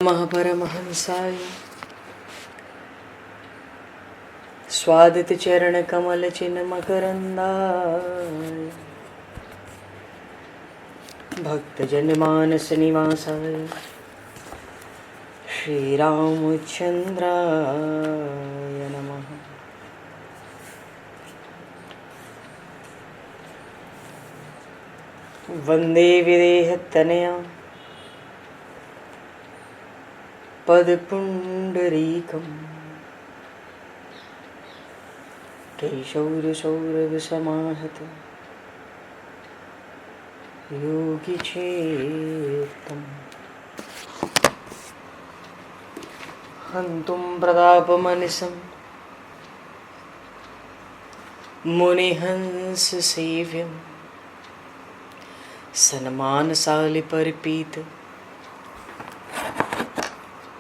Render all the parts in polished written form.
महापरमहंसाय स्वादित चरण कमल चिन्ह मकरंदाय भक्तजन मानस निवासाय श्री रामचंद्राय नमः। वंदे विदेहतनया पदपुंडरीकं केशौरसौरभसमाहत योगिचेतं हन्तुं प्रतापमनिशं मुनिहंससेव्यं सन्मानशालिपरिपीत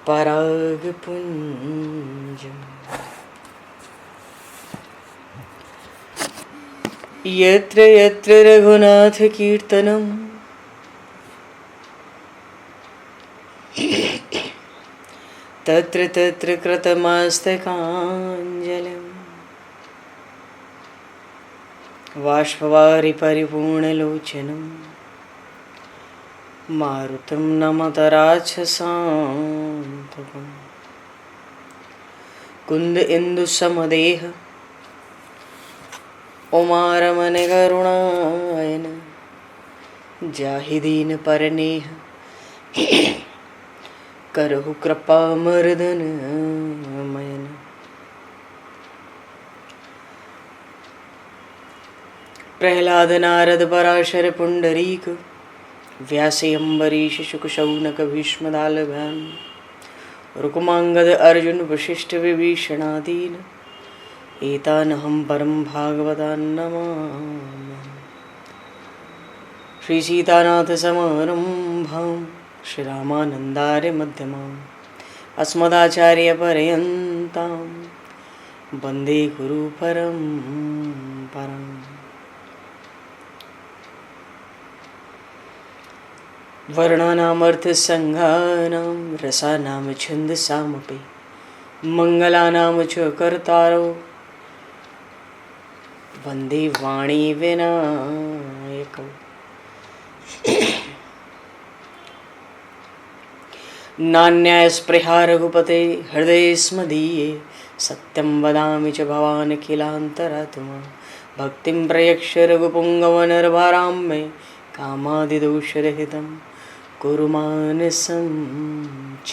परागपुञ्जम् यत्र यत्र रघुनाथकीर्तनं तत्र तत्र कृतमस्तकाञ्जलिं बाष्पवारि परिपूर्णलोचनं मारुतं नमत राक्षसान्तकं कुन्द इंदुसमदेह उमारमण करुणायन जाहि दीन परनेह करहु कृपा मर्दन मयन। प्रहलाद नारद पराशर पुंडरीक व्यासे अम्बरीश शुक शौनक भीष्म दालभ्याम रुक्मांगद अर्जुन वशिष्ठ विभीषणादीन एतानहं परम भागवतान् नमामि। श्री सीतानाथ समारंभां श्री रामानन्दार्य मध्यमाम् अस्मदाचार्य पर्यन्तां वन्दे गुरु परम्पराम्। वर्णानामर्थ संज्ञानां रसानां छन्दसामपि मंगलानां च कर्तारो वन्दे वाणी विनायकौ। नान्यास्पृहा रघुपते हृदये स्मदीये सत्यं वदामि च भवान् किलान्तरात्मा भक्तिं प्रयक्ष रघुपुङ्गवनर्वरां मे कामादिदोषरहितं कुरु मानसं च।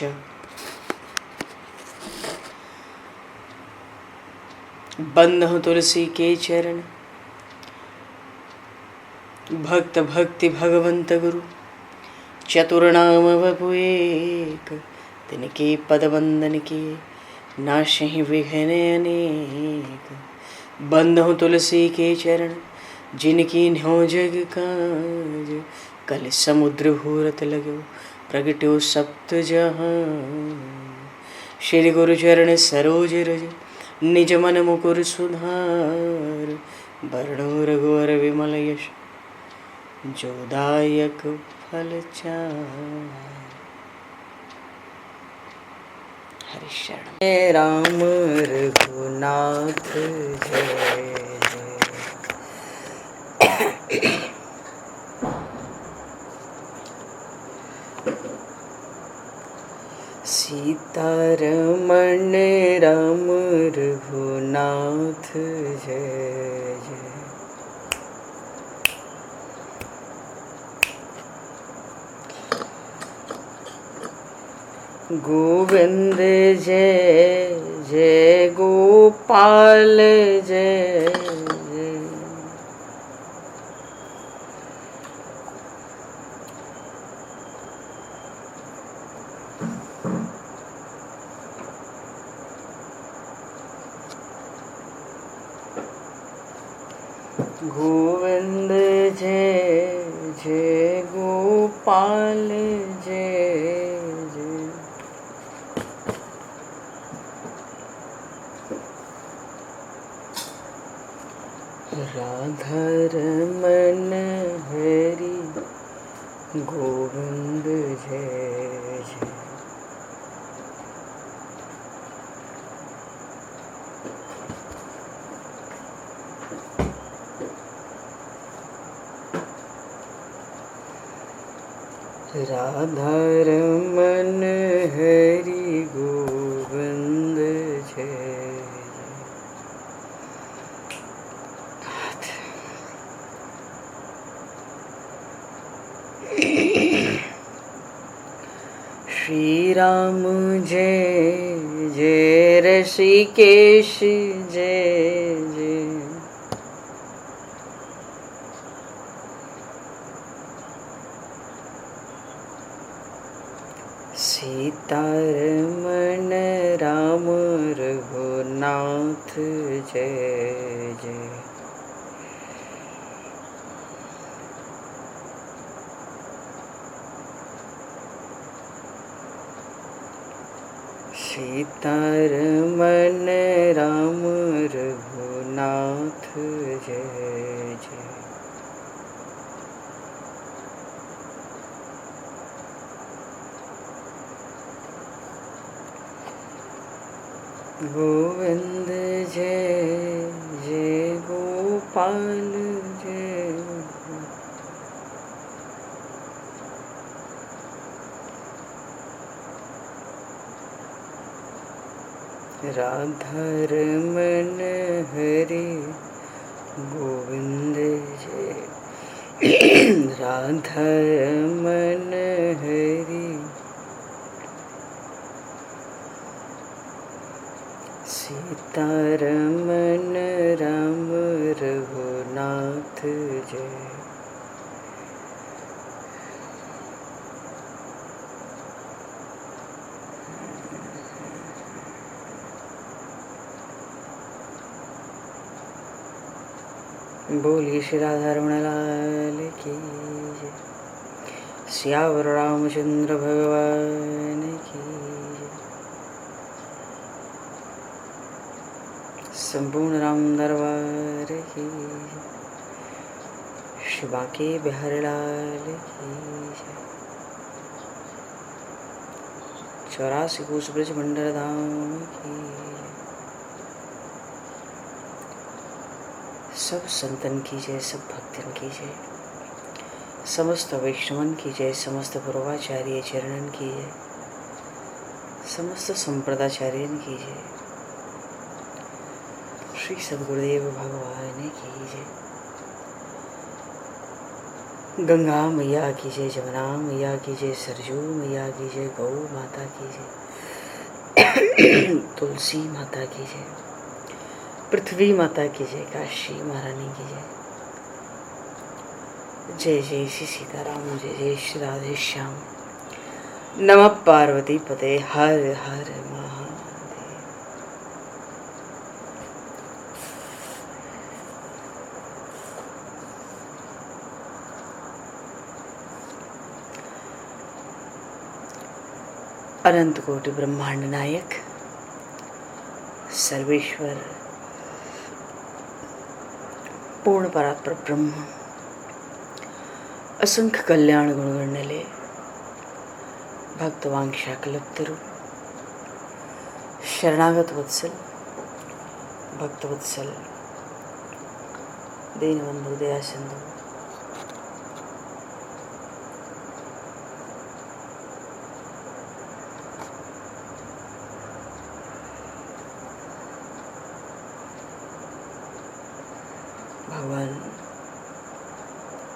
बंधु तुलसी के चरण भक्त भक्ति भगवंत गुरु चतुर्नाम वपु एक तिनके पद वंदन के नाशहि विघ्न अनेक। बंधु तुलसी के चरण जिनकी न्यो जग काज कल समुद्र घोरत लगो प्रगट्यो सप्त जहां। श्री गुरु चरण सरोज रज निज मन मुकुर सुधार वर्णो रघुवर विमल यश जोदायक फल चार। हरि शरण राम रघुनाथ जय जय। सीतारमण राम रघुनाथ जय जय। गोविंद जय जय गोपाल जय जय। गोविंद जय जय गोपाल जय जय। राधा रमन हरि गोविंद जय जय। राधा रमन हरि गोविंद जय। श्री राम जय जय ऋषिकेश जय जय। सीतारमण राम रघुनाथ जय जय। सीतारमण राम रघुनाथ जय जय। गोविंद जय जय गोपाल जय। राधा रमन हरि गोविंद जय। राधा रमन हरि सीतारमण राम रघुनाथ जय। बोलिए श्री राधा रमण लाल की जय। सियावर रामचंद्र भगवान की जय। संपूर्ण राम दरबार की जय। श्री बांके बिहारी लाल की जय। 84 कोस ब्रज मंडल धाम की जय। सब संतन की जय, सब भक्तन की जय, समस्त वैष्णवन की जय, समस्त पूर्वाचार्य चरणन की जय, समस्त संप्रदाचार्यन की जय, श्री सद्गुरुदेव भगवान की जय। गंगा मैया की जय, जमुना मैया की जय, सरजू मैया की जय, गौ माता की जय, तुलसी माता की जय, पृथ्वी माता की जय, काशी महारानी की जय। जय जय श्री सीताराम, जय जय श्री राधे श्याम। नमः पार्वती पते, हर हर महादेव। अनंत कोटि ब्रह्मांड नायक सर्वेश्वर पूर्ण परात्पर ब्रह्म, असंख्य कल्याण गुण गणले, भक्तवांक्षा कल्पतरु, शरणागत वत्सल, भक्त वत्सल, दीनबंधु दया सिंधु, भगवान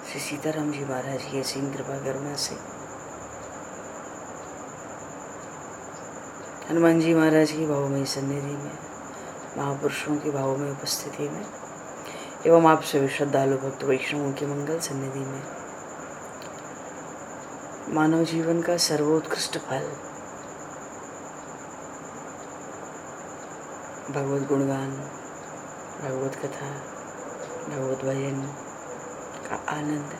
श्री सीताराम जी महाराज की असीम कृपा करुणा से हनुमान जी महाराज की भावमयी सन्निधि में, महापुरुषों की भावमयी उपस्थिति में एवं आप सभी श्रद्धालु भक्त वैष्णवों की मंगल सन्निधि में मानव जीवन का सर्वोत्कृष्ट फल भगवत गुणगान, भगवत कथा, भगवत भजन का आनंद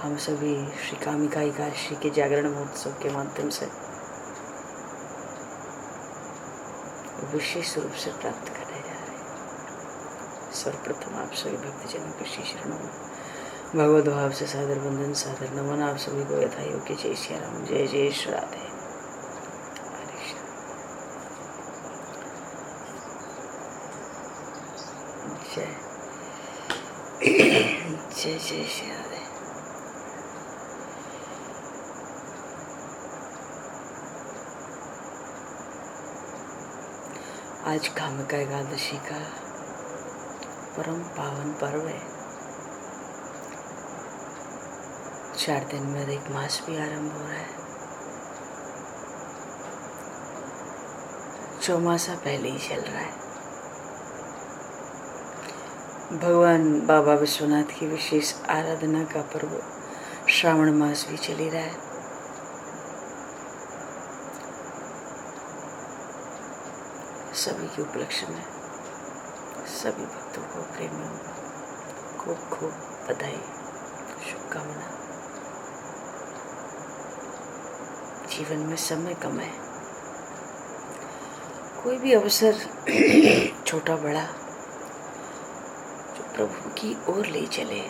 हम सभी श्री कामिका एकादशी के जागरण महोत्सव के माध्यम से विशेष रूप से प्राप्त करने जा रहे हैं। सर्वप्रथम आप सभी भक्तजनों के श्री चरणों में भगवत भाव से सादर वंदन, सादर नमन। आप सभी को यथा योग्य जय श्री राम, जय जय श्री राधे। जय जय जय श्री राधे। आज कामिका एकादशी का परम पावन पर्व है। 4 दिन में अधिक मास भी आरंभ हो रहा है। चौमासा पहले ही चल रहा है। भगवान बाबा विश्वनाथ की विशेष आराधना का पर्व श्रावण मास भी चल ही रहा है। सभी के उपलक्ष्य में सभी भक्तों को, प्रेमियों को खूब खूब बधाई, शुभकामना। जीवन में समय कम है। कोई भी अवसर छोटा बड़ा जो प्रभु की ओर ले चले,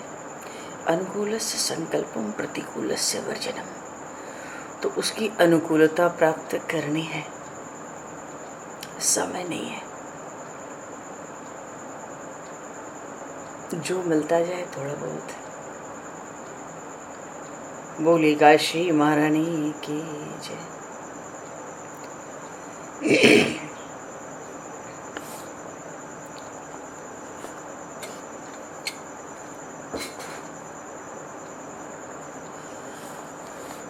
अनुकूलस्य संकल्पम प्रतिकूलस्य वर्जनम, तो उसकी अनुकूलता प्राप्त करनी है। समय नहीं है। जो मिलता जाए थोड़ा बहुत। बोली काशी महारानी की जय।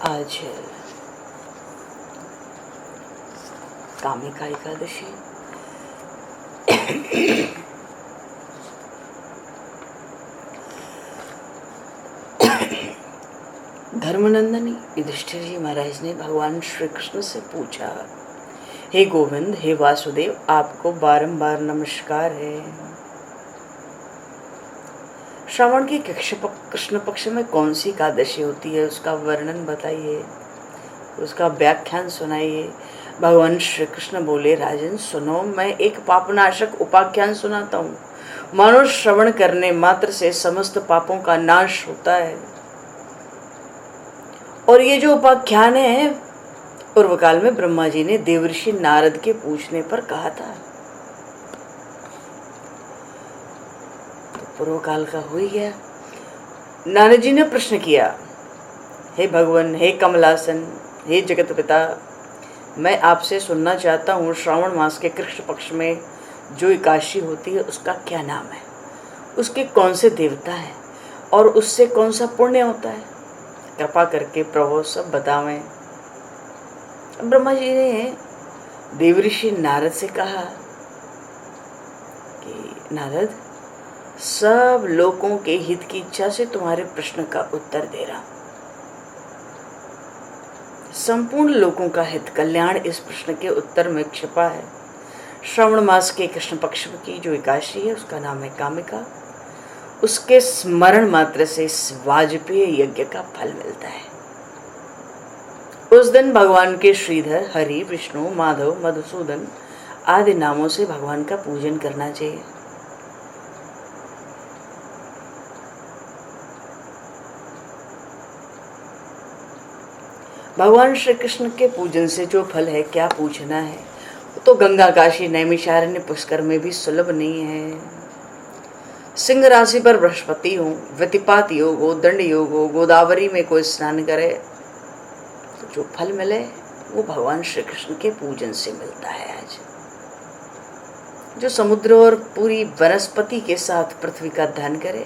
आज कामिका एकादशी। धर्मनंदन युधिष्ठिर जी महाराज ने भगवान श्री कृष्ण से पूछा, हे गोविंद, हे वासुदेव, आपको बारंबार नमस्कार है। श्रावण की कृष्ण पक्ष में कौन सी एकादशी होती है, उसका वर्णन बताइए, उसका व्याख्यान सुनाइए। भगवान श्री कृष्ण बोले, राजन सुनो, मैं एक पापनाशक उपाख्यान सुनाता हूँ। मानो श्रवण करने मात्र से समस्त पापों का नाश होता है। और ये जो उपाख्यान है, पूर्व काल में ब्रह्मा जी ने देवर्षि नारद के पूछने पर कहा था। तो पूर्व काल का हो ही गया। नारद जी ने प्रश्न किया, हे भगवान, हे कमलासन, हे जगत पिता, मैं आपसे सुनना चाहता हूँ, श्रावण मास के कृष्ण पक्ष में जो एकादशी होती है उसका क्या नाम है, उसके कौन से देवता हैं और उससे कौन सा पुण्य होता है। कृपा करके प्रभु सब बतावें। ब्रह्मा जी ने देवर्षि नारद से कहा कि नारद, सब लोगों के हित की इच्छा से तुम्हारे प्रश्न का उत्तर दे रहा हूं। संपूर्ण लोगों का हित कल्याण इस प्रश्न के उत्तर में छिपा है। श्रावण मास के कृष्ण पक्ष की जो एकादशी है उसका नाम है कामिका। उसके स्मरण मात्र से इस वाजपेय यज्ञ का फल मिलता है। उस दिन भगवान के श्रीधर, हरि, विष्णु, माधव, मधुसूदन आदि नामों से भगवान का पूजन करना चाहिए। भगवान श्री कृष्ण के पूजन से जो फल है, क्या पूछना है, तो गंगा, काशी, नैमिषारण्य, पुष्कर में भी सुलभ नहीं है। सिंह राशि पर बृहस्पति हो, व्यतिपात योग हो, दंड योग हो, गोदावरी में कोई स्नान करे तो जो फल मिले वो भगवान श्री कृष्ण के पूजन से मिलता है। आज जो समुद्र और पूरी वनस्पति के साथ पृथ्वी का ध्यान करे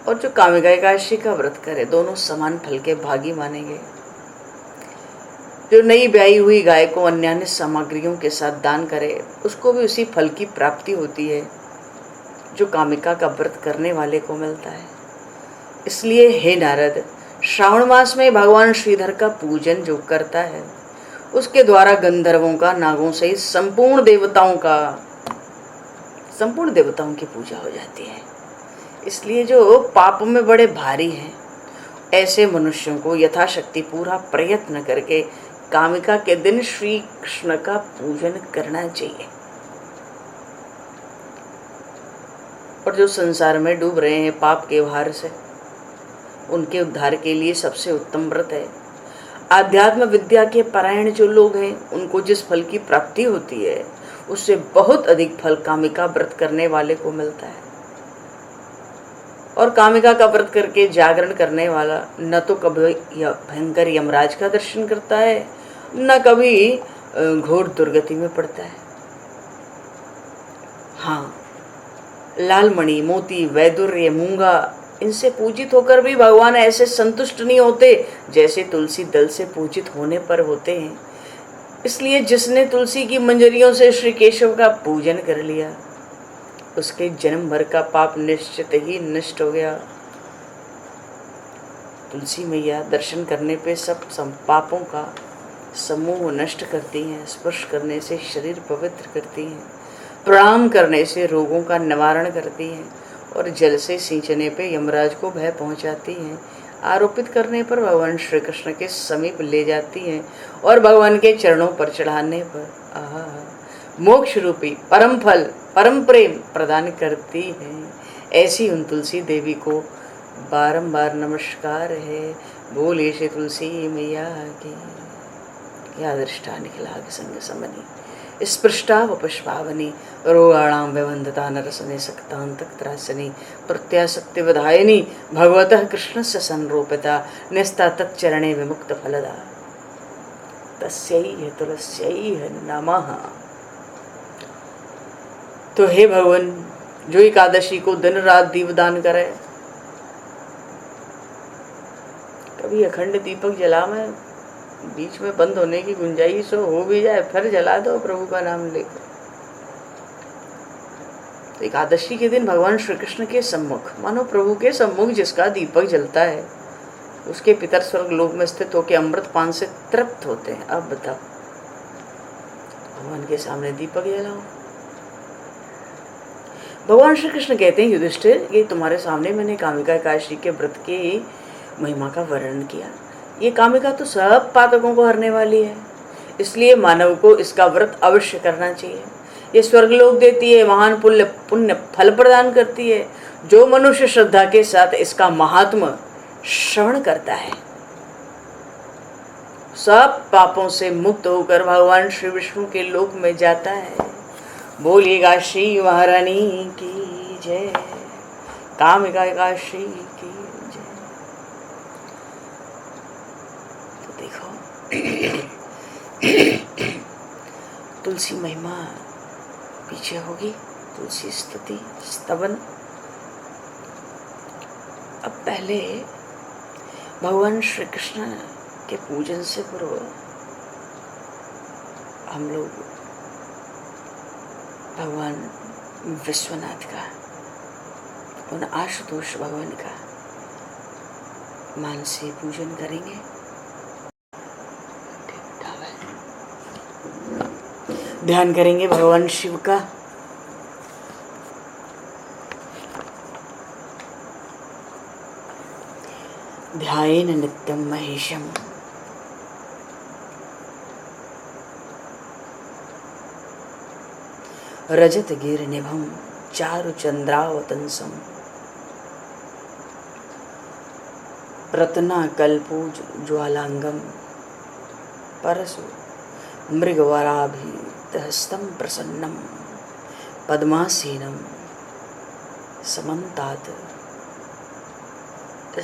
और जो कामिका एकादशी का व्रत करे, दोनों समान फल के भागी मानेंगे। जो नई ब्याई हुई गाय को अन्य सामग्रियों के साथ दान करे, उसको भी उसी फल की प्राप्ति होती है जो कामिका का व्रत करने वाले को मिलता है। इसलिए हे नारद, श्रावण मास में भगवान श्रीधर का पूजन जो करता है, उसके द्वारा गंधर्वों का, नागों सहित संपूर्ण देवताओं की पूजा हो जाती है। इसलिए जो पाप में बड़े भारी हैं, ऐसे मनुष्यों को यथाशक्ति पूरा प्रयत्न करके कामिका के दिन श्री कृष्ण का पूजन करना चाहिए। और जो संसार में डूब रहे हैं पाप के भार से, उनके उद्धार के लिए सबसे उत्तम व्रत है। आध्यात्म विद्या के परायण जो लोग हैं, उनको जिस फल की प्राप्ति होती है, उससे बहुत अधिक फल कामिका व्रत करने वाले को मिलता है। और कामिका का व्रत करके जागरण करने वाला न तो कभी भयंकर यमराज का दर्शन करता है, न कभी घोर दुर्गति में पड़ता है। हाँ, लालमणि, मोती, वैदुर्य, मूंगा, इनसे पूजित होकर भी भगवान ऐसे संतुष्ट नहीं होते जैसे तुलसी दल से पूजित होने पर होते हैं। इसलिए जिसने तुलसी की मंजरियों से श्री केशव का पूजन कर लिया, उसके जन्म भर का पाप निश्चित ही नष्ट हो गया। तुलसी मैया दर्शन करने पे सब पापों का समूह नष्ट करती हैं। स्पर्श करने से शरीर पवित्र करती हैं, प्रणाम करने से रोगों का निवारण करती हैं और जल से सींचने पे यमराज को भय पहुंचाती हैं। आरोपित करने पर भगवान श्री कृष्ण के समीप ले जाती हैं और भगवान के चरणों पर चढ़ाने पर मोक्ष रूपी परम फल, परम प्रेम प्रदान करती हैं। ऐसी उन तुलसी देवी को बारंबार नमस्कार है। बोले श्री तुलसी मैया की। यादृष्टा निखिलाग संग समनी स्पृष्टाव पुष्पावनी रोगाणां व्यवन्धता नरसने सक्तान्तक्त्रासनी प्रत्यासक्ति विधायिनी भगवतः कृष्णस्य संरूपिता निस्ता तच्चरणे विमुक्त फलदा तस्यै तुलस्यै नमः। तो हे भगवान, जो एकादशी को दिन रात दीपदान करे, कभी अखंड दीपक जला में बीच में बंद होने की गुंजाइश हो भी जाए, फिर जला दो प्रभु का नाम लेकर। तो एकादशी के दिन भगवान श्री कृष्ण के सम्मुख, मानो प्रभु के सम्मुख जिसका दीपक जलता है, उसके पितर स्वर्ग लोक में स्थित होकर अमृत पान से तृप्त होते हैं। अब बताओ, भगवान के सामने दीपक जलाओ। भगवान श्री कृष्ण कहते हैं, युधिष्ठिर, ये तुम्हारे सामने मैंने कामिका एकादशी के व्रत की महिमा का वर्णन किया। ये कामिका तो सब पातकों को हरने वाली है, इसलिए मानव को इसका व्रत अवश्य करना चाहिए। ये स्वर्गलोक देती है, महान पुण्य फल प्रदान करती है। जो मनुष्य श्रद्धा के साथ इसका महात्म श्रवण करता है, सब पापों से मुक्त होकर भगवान श्री विष्णु के लोक में जाता है। बोलिएगा श्री महारानी की जय, कामिका एकादशी की जय। तो देखो, तुलसी महिमा पीछे होगी, तुलसी स्तुति स्तवन। अब पहले भगवान श्री कृष्ण के पूजन से पूर्व हम लोग भगवान विश्वनाथ का, उन आशुतोष भगवान का मान से पूजन करेंगे। ध्यान करेंगे भगवान शिव का। ध्यायेन नित्यं महेशम रजत गिरिनिभं चारु चंद्रावतंसम रत्नाकल्पूज ज्वालांगम परशु मृगवराभिहस्तं प्रसन्नं पद्मासीनं समन्तात्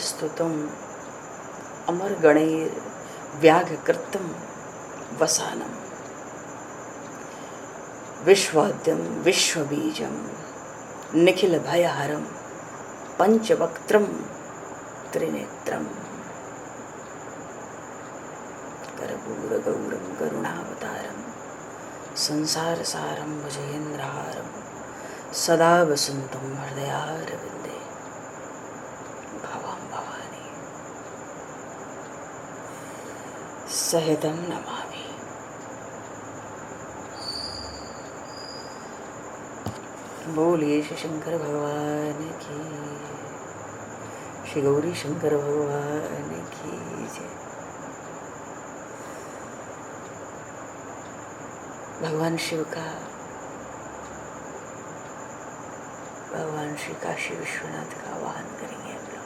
स्तुतं अमरगणैर्व्याघकृतं वसानं विश्वाद्यं विश्वबीजं निखिलभयहरं पंचवक्त्रं त्रिनेत्रं कर्पूरगौरं करुणावतारं संसारसारं भुजगेन्द्रहारं सदा वसन्तं हृदयारविन्दे भवां भवानी सहितं नमामि। बोलिए श्री शंकर भगवान की, श्री गौरी शंकर भगवान की जय। भगवान शिव का, भगवान श्री काशी विश्वनाथ का आवाहन करेंगे हम लोग।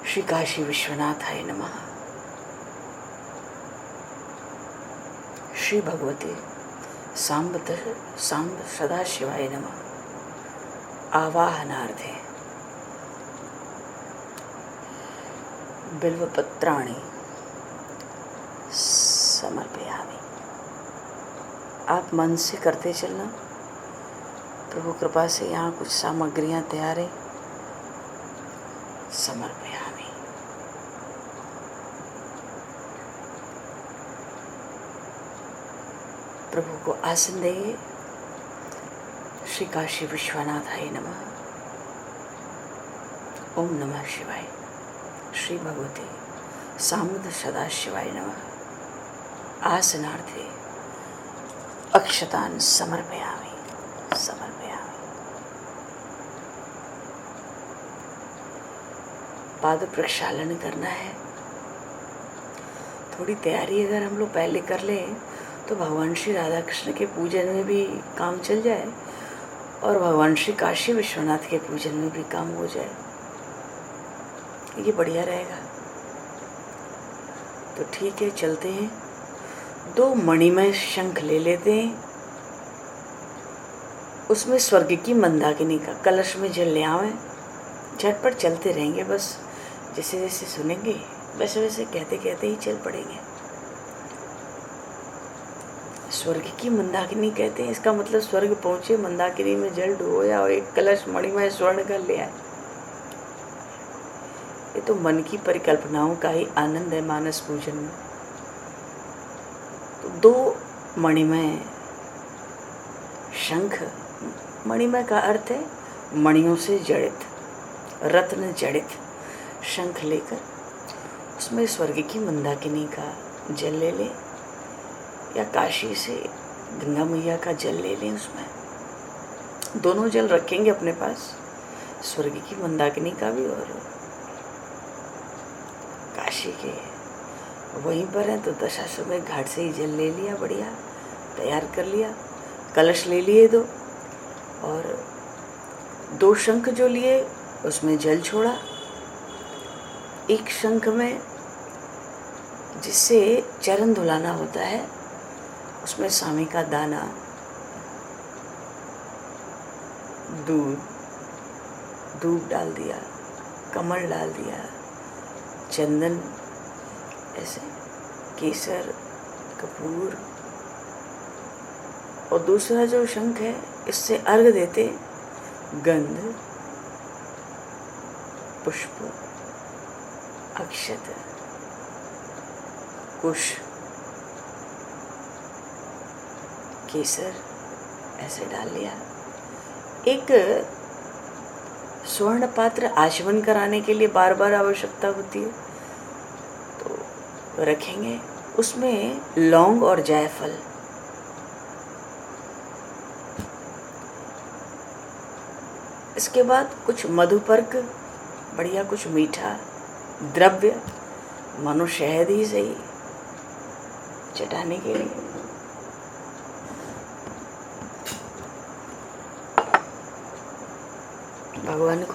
श्री काशी विश्वनाथाय नमः। श्री भगवते सांब सदाशिवाय नमः। आवाहनार्थे बिल्वपत्राणि समर्पयामि। आप मन से करते चलना। प्रभु कृपा से यहाँ कुछ सामग्रियाँ तैयार है। समर्पयामि। प्रभु को आसन देंगे। श्री काशी विश्वनाथाय नमः। ओम नमः शिवाय। श्री भगवते सामुद्र सदाशिवाय नमः। आसनार्थे अक्षतान् समर्पयामि। पाद प्रक्षालन करना है। थोड़ी तैयारी अगर हम लोग पहले कर लें तो भगवान श्री राधा कृष्ण के पूजन में भी काम चल जाए और भगवान श्री काशी विश्वनाथ के पूजन में भी काम हो जाए। ये बढ़िया रहेगा। तो ठीक है, चलते हैं। 2 मणिमय शंख ले लेते हैं। उसमें स्वर्ग की मंदाकिनी का कलश में जल ले आवें। झटपट चलते रहेंगे, बस जैसे जैसे सुनेंगे वैसे वैसे कहते कहते ही चल पड़ेंगे। स्वर्ग की मंदाकिनी कहते हैं, इसका मतलब स्वर्ग पहुंचे, मंदाकिनी में जल डुबोया और एक कलश मणिमय स्वर्ण का ले आए। ये तो मन की परिकल्पनाओं का ही आनंद है मानस पूजन में। तो 2 मणिमय शंख, मणिमय का अर्थ है मणियों से जड़ित, रत्न जड़ित शंख लेकर उसमें स्वर्ग की मंदाकिनी का जल ले लें या काशी से गंगा मैया का जल ले लें। उसमें दोनों जल रखेंगे अपने पास, स्वर्ग की मंदाकिनी का भी और काशी के वहीं पर है तो दशाश्वमेध घाट से ही जल ले लिया, बढ़िया तैयार कर लिया। कलश ले लिए 2 और 2 शंख जो लिए उसमें जल छोड़ा। एक शंख में जिससे चरण धुलाना होता है उसमें सामी का दाना, दूध डाल दिया, कमल डाल दिया, चंदन, ऐसे केसर, कपूर। और दूसरा जो शंख है इससे अर्घ देते गंध, पुष्प, अक्षत, कुश, केसर ऐसे डाल लिया। एक स्वर्ण पात्र आचमन कराने के लिए बार बार आवश्यकता होती है तो रखेंगे। उसमें लौंग और जायफल, इसके बाद कुछ मधुपर्क, बढ़िया कुछ मीठा द्रव्य, मानो शहद ही सही, चटाने के लिए। भगवान को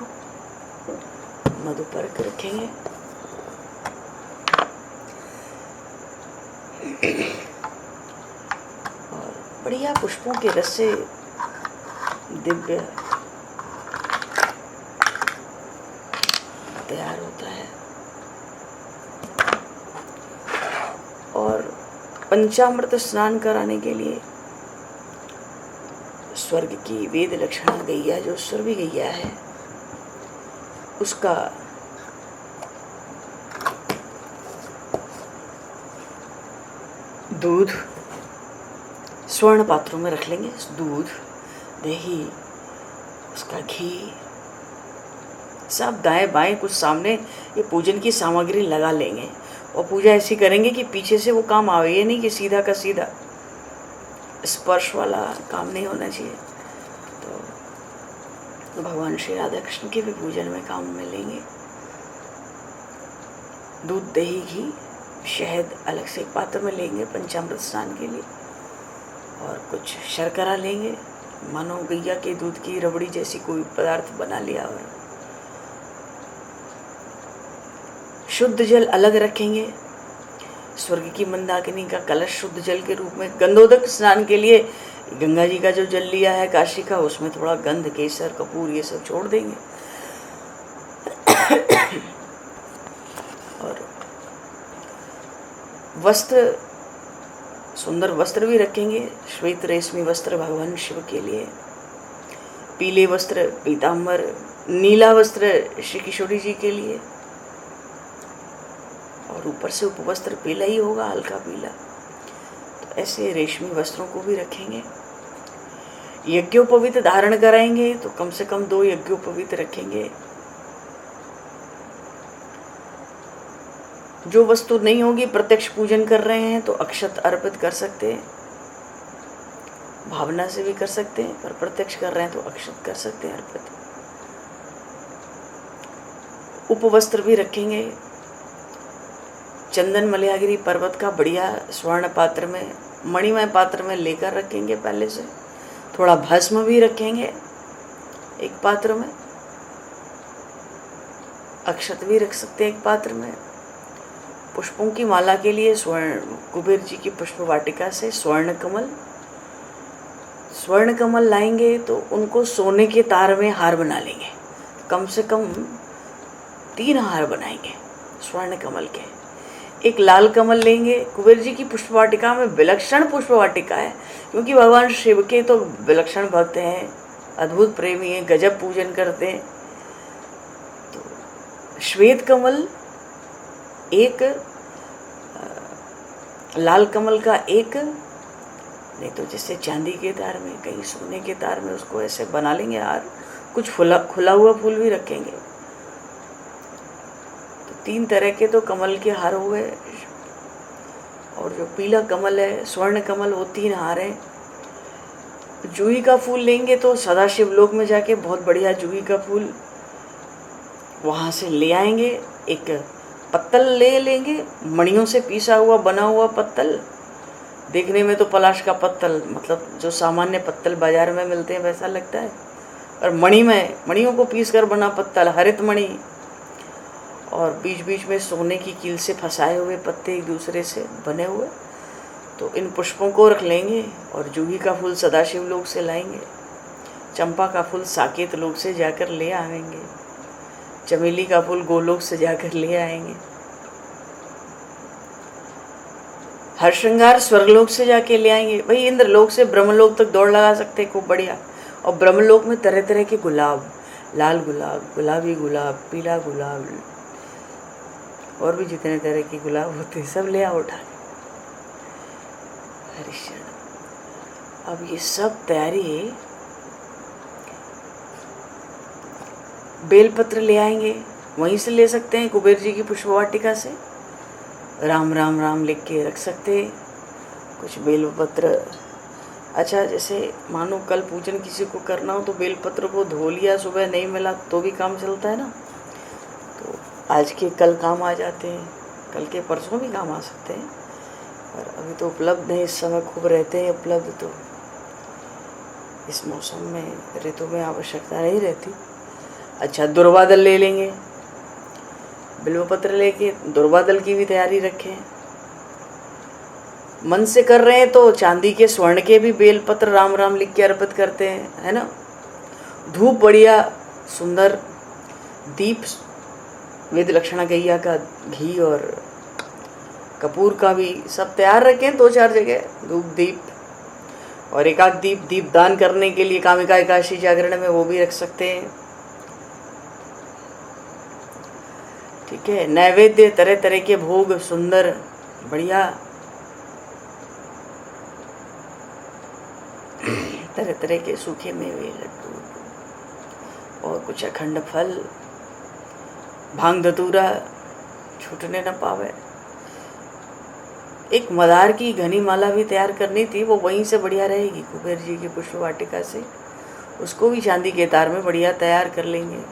मधुपर्क रखेंगे। और बढ़िया पुष्पों के रस से दिव्य तैयार होता है। और पंचामृत स्नान कराने के लिए स्वर्ग की वेद लक्षणा गैया, जो सुरभि गैया है, उसका दूध स्वर्ण पात्रों में रख लेंगे। दूध, दही, उसका घी, सब दाएं बाएं कुछ सामने ये पूजन की सामग्री लगा लेंगे। और पूजा ऐसी करेंगे कि पीछे से वो काम आवे, ये नहीं कि सीधा का सीधा स्पर्श वाला काम नहीं होना चाहिए। तो भगवान श्री राधा कृष्ण के भी पूजन में काम में लेंगे। दूध, दही, घी, शहद अलग से एक पात्र में लेंगे पंचामृत स्नान के लिए। और कुछ शर्करा लेंगे, मानो गैया के दूध की रबड़ी जैसी कोई पदार्थ बना लिया। और शुद्ध जल अलग रखेंगे। स्वर्ग की मंदाकिनी का कलश शुद्ध जल के रूप में। गंधोदक स्नान के लिए गंगा जी का जो जल लिया है काशी का, उसमें थोड़ा गंध, केसर, कपूर ये सब छोड़ देंगे। और वस्त्र सुंदर वस्त्र भी रखेंगे, श्वेत रेशमी वस्त्र भगवान शिव के लिए, पीले वस्त्र पीताम्बर, नीला वस्त्र श्री किशोरी जी के लिए, और ऊपर से उपवस्त्र पीला ही होगा, हल्का पीला। तो ऐसे रेशमी वस्त्रों को भी रखेंगे। यज्ञोपवीत धारण कराएंगे तो कम से कम 2 यज्ञोपवीत रखेंगे। जो वस्तु नहीं होगी, प्रत्यक्ष पूजन कर रहे हैं तो अक्षत अर्पित कर सकते हैं, भावना से भी कर सकते हैं, पर प्रत्यक्ष कर रहे हैं तो अक्षत कर सकते हैं अर्पित। उपवस्त्र भी रखेंगे। चंदन मलयागिरी पर्वत का बढ़िया स्वर्ण पात्र में, मणिमय पात्र में लेकर रखेंगे पहले से। थोड़ा भस्म भी रखेंगे एक पात्र में, अक्षत भी रख सकते हैं एक पात्र में। पुष्पों की माला के लिए स्वर्ण कुबेर जी की पुष्प वाटिका से स्वर्ण कमल लाएंगे तो उनको सोने के तार में हार बना लेंगे। कम से कम 3 हार बनाएंगे स्वर्ण कमल के। एक लाल कमल लेंगे। कुबेर जी की पुष्प वाटिका में विलक्षण पुष्प वाटिका है, क्योंकि भगवान शिव के तो विलक्षण भक्त हैं, अद्भुत प्रेमी हैं, गजब पूजन करते हैं। तो श्वेत कमल एक, लाल कमल का एक, नहीं तो जैसे चांदी के तार में, कहीं सोने के तार में उसको ऐसे बना लेंगे हार। कुछ खुला हुआ फूल भी रखेंगे। तो 3 तरह के तो कमल के हार हो गए। और जो पीला कमल है, स्वर्ण कमल, वो 3 हार हैं। जूही का फूल लेंगे तो सदाशिव लोक में जाके बहुत बढ़िया जूही का फूल वहाँ से ले आएंगे। एक पत्तल ले लेंगे, मणियों से पीसा हुआ बना हुआ पत्तल। देखने में तो पलाश का पत्तल, मतलब जो सामान्य पत्तल बाजार में मिलते हैं वैसा लगता है, और मणियों को पीस कर बना पत्तल, हरित मणि, और बीच बीच में सोने की कील से फंसाए हुए पत्ते एक दूसरे से बने हुए। तो इन पुष्पों को रख लेंगे। और जूही का फूल सदाशिव लोक से लाएंगे। चंपा का फूल साकेत लोक से जाकर ले आएंगे। चमेली का फूल गोलोक से जाकर ले आएंगे। हर श्रृंगार स्वर्गलोक से जाके ले आएंगे। भाई इंद्रलोक से ब्रह्मलोक तक दौड़ लगा सकते हैं, खूब बढ़िया। और ब्रह्मलोक में तरह तरह के गुलाब, लाल गुलाब, गुलाबी गुलाब, पीला गुलाब, और भी जितने तरह के गुलाब होते हैं सब ले आओ उठा के। हरिशरण। अब ये सब तैयारी, बेलपत्र ले आएंगे, वहीं से ले सकते हैं कुबेर जी की पुष्प वाटिका से। राम राम राम लिख के रख सकते हैं कुछ बेलपत्र। अच्छा, जैसे मानो कल पूजन किसी को करना हो तो बेलपत्र को धो लिया, सुबह नहीं मिला तो भी काम चलता है ना। तो आज के कल काम आ जाते हैं, कल के परसों भी काम आ सकते हैं, पर अभी तो उपलब्ध नहीं, इस समय खूब रहते हैं उपलब्ध। तो इस मौसम में, ऋतु में आवश्यकता नहीं रहती। अच्छा, दुर्वादल ले लेंगे, बिल्वपत्र लेके दुर्वादल की भी तैयारी रखें। मन से कर रहे हैं तो चांदी के, स्वर्ण के भी बेलपत्र राम राम लिख के अर्पित करते हैं, है ना। धूप बढ़िया सुंदर, दीप वेद लक्षणा गैया का घी और कपूर का भी सब तैयार रखें 2-4 जगह, धूप दीप। और एक आध दीप दान करने के लिए कामिका एकादशी जागरण में वो भी रख सकते हैं। ठीक है। नैवेद्य तरह तरह के भोग सुंदर बढ़िया, तरह तरह के सूखे मेवे, लड्डू और कुछ अखंड फल, भांग धतूरा छूटने न पावे। एक मदार की घनी माला भी तैयार करनी थी, वो वहीं से बढ़िया रहेगी कुबेर जी की पुष्प वाटिका से। उसको भी चांदी के तार में बढ़िया तैयार कर लेंगे।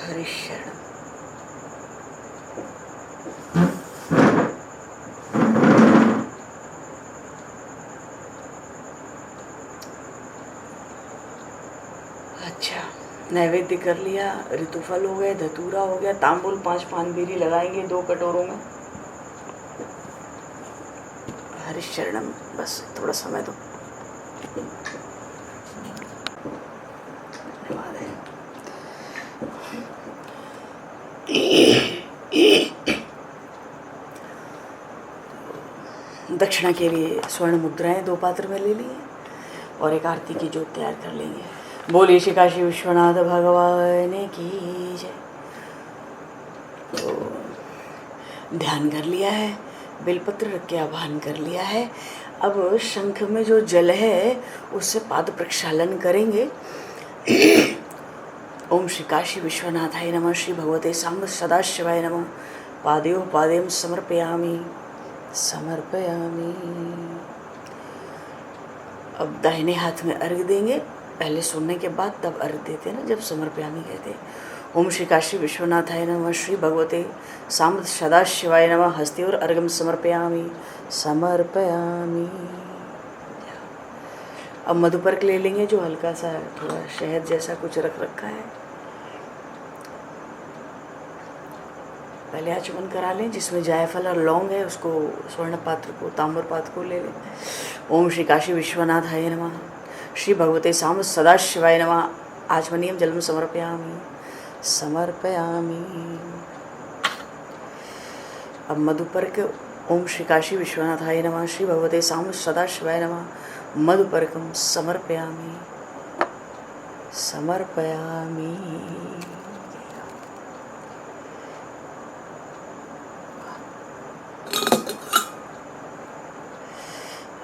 हरिशरण। अच्छा, नैवेद्य कर लिया, ऋतुफल हो गए, धतूरा हो गया, तांबुल 5 पान बीरी लगाएंगे 2 कटोरों में। हरिशरणम, बस थोड़ा समय दो। धन्यवाद है। दक्षिणा के लिए स्वर्ण मुद्राएं 2 पात्र में ले लिए और एक आरती की जोत तैयार कर लेंगे। बोलिए श्री काशी विश्वनाथ भगवान की जय। तो ध्यान कर लिया है, बेलपत्र रख के आवाहन कर लिया है। अब शंख में जो जल है उससे पाद प्रक्षालन करेंगे। ओम श्री काशी विश्वनाथाय नमः, श्री भगवते सांब सदाशिवाय नमः। पादयो पादयम समर्पयामि समर्पयामि। अब दाहिने हाथ में अर्घ देंगे, पहले सुनने के बाद तब अर्घ देते हैं ना, जब समर्पयामि कहते हैं। ओम श्री काशी विश्वनाथाय नमः, श्री भगवते सांब सदाशिवाय नमः। हस्ते और अर्घम समर्पयामि समर्पयामि। अब मधुपर्क ले लेंगे, जो हल्का सा थोड़ा शहद जैसा कुछ रख रखा है। पहले आचमन करा लें, जिसमें जायफल और लौंग है उसको स्वर्ण पात्र को, ताम्र पात्र को ले लें। ओम श्री काशी विश्वनाथाय नमः, श्री भगवते सांब सदाशिवाय नमः। आचमनीयम जलम समर्पयामि समर्पयामि। अब मधुपर्क। ओम श्री काशी विश्वनाथाय नमः, श्री भगवते सांब सदाशिवाय नमः। मधुपर्कम समर्पयामि समर्पयामि।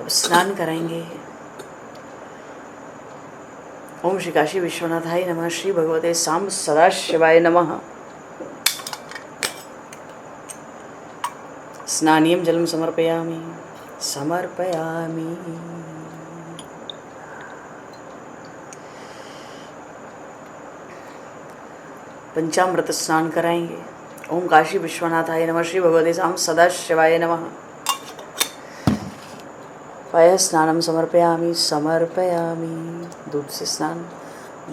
अब स्नान कराएंगे। ओम श्री काशी विश्वनाथाय नमः, श्री भगवते सांब सदाशिवाय नमः। स्नानियम जलम समर्पयामि समर्पयामि। पंचामृत स्नान कराएंगे। ओम काशी विश्वनाथाय नमः, श्री भगवते सांब सदाशिवाय नमः। पय स्नानम समर्पयामि समर्पयामि। दूध से स्नान,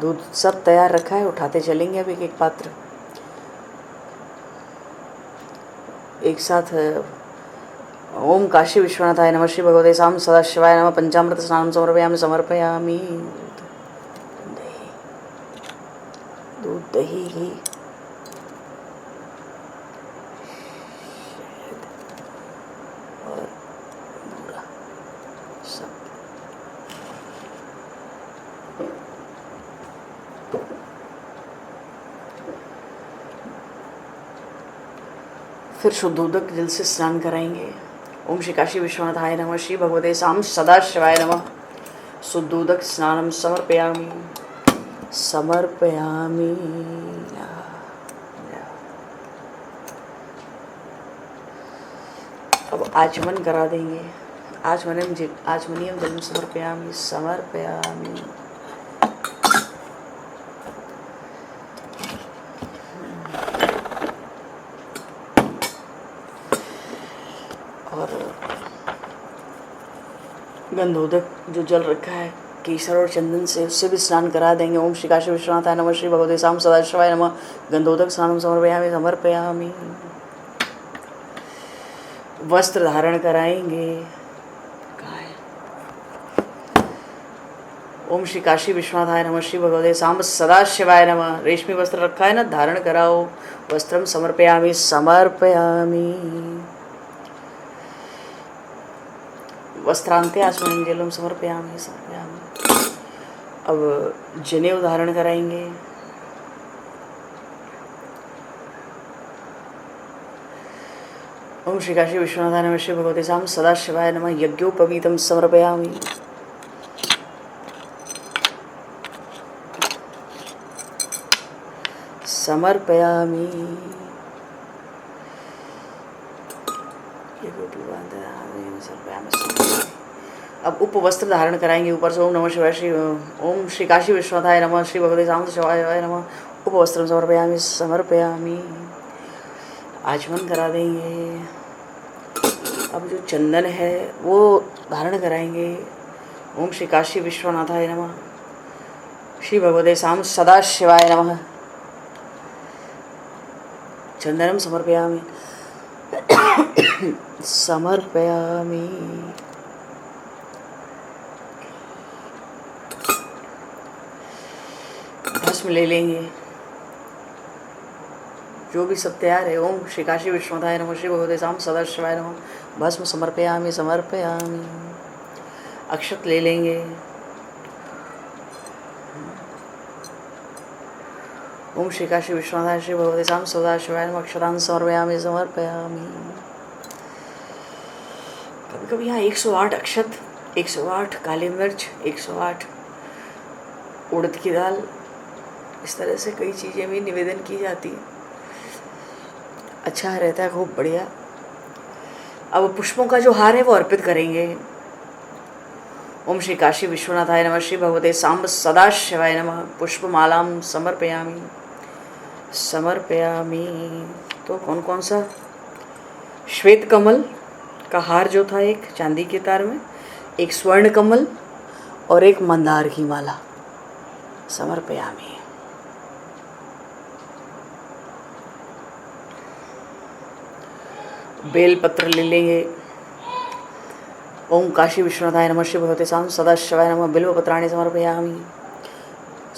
दूध सब तैयार रखा है, उठाते चलेंगे अब एक एक पात्र। एक साथ ओम काशी विश्वनाथाय नमः, श्री भगवते सांब सदाशिवाय नमः। पंचामृत स्नानम समर्पयामि समर्पयामि। दूध दही घी और बूरा सब। फिर शुद्धोदक जल से स्नान कराएंगे। ओम श्री काशी विश्वनाथाय नमः, श्री भगवते सांब सदाशिवाय नमः। शुद्धोदक स्नानम समर्पयामि समर्पयामि। अब आचमन करा देंगे। आचमनीयम जलम समर्पयामि समर्पयामि। और गंधोदक जो जल रखा है केसर और चंदन से, उससे भी स्नान करा देंगे। ओम श्री काशी विश्वनाथाय नमः, श्री भगवते सांब सदाशिवाय नमः। गंधोदक स्नानम समर्पयामि समर्पयामि। वस्त्र धारण कराएंगे। ओम श्री काशी विश्वनाथाय नमः, श्री भगवते सांब सदाशिवाय नमः। रेशमी वस्त्र रखा है ना, धारण कराओ। वस्त्रम समर्पयामि समर्पयामि। वस्त्रांते आचमनीयम जलम समर्पयामि समर्पयामि। अब जनेऊ धारण कराएंगे। ओम श्री काशी विश्वनाथाय नमः, श्री भगवते सांब सदाशिवाय नमः। यज्ञोपवीतम समर्पयामि समर्पयामि। अब उपवस्त्र धारण कराएंगे ऊपर से। ओम नमः शिवाय, ओम श्री काशी विश्वनाथाय नमः, श्री भगवते सांब शिवाय नमः। उपवस्त्र समर्पयामि समर्पयामि। आचमन करा देंगे। अब जो चंदन है वो धारण कराएंगे। ओम श्री काशी विश्वनाथाय नमः। श्री भगवते साम सदा शिवाय नमः। चंदनम समर्पयामि समर्पयामि। भस्म ले लेंगे, जो भी सब तैयार है। ओम श्री काशी विश्वनाथाय नमः। श्री भगवते साम सदा शिवाय नमः। भस्म समर्पयामि समर्पयामि। अक्षत ले लेंगे। ओम श्री काशी विश्वनाथाय श्री भगवते साम सदा शिवाय नमः। अक्षतान समर्पयामि समर्पयामि। कभी कभी यहाँ 108 अक्षत, 108 काली मिर्च, 108 उड़द की दाल, इस तरह से कई चीज़ें भी निवेदन की जाती है। अच्छा रहता है, खूब बढ़िया। अब पुष्पों का जो हार है वो अर्पित करेंगे। ओम श्री काशी विश्वनाथाय नमः। श्री भगवते सांब सदा शिवाय नमः। पुष्पमालाम समर्पयामि समर्पयामि। तो कौन कौन सा? श्वेत कमल का हार जो था, एक चांदी के तार में, एक स्वर्ण कमल और एक मंदार की माला समर्पयामि। बेल पत्र ले लेंगे। ओम काशी विश्वनाथाय नमः। श्री भगवते साम सदा शिवाय नमः। बिल्व पत्राणि समर्पयामि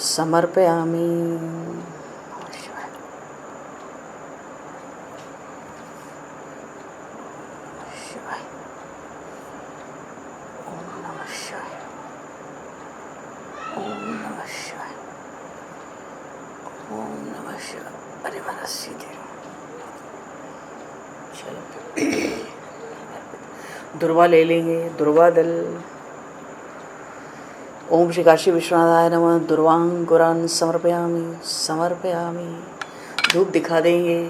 समर्पयामि। अरे महाराज सीधे चलो। दुर्वा ले लेंगे, दुर्वा दल। ओम श्री काशी विश्वनाथाय नमः। दुर्वांकुरान समर्पयामि समर्पयामि। धूप दिखा देंगे।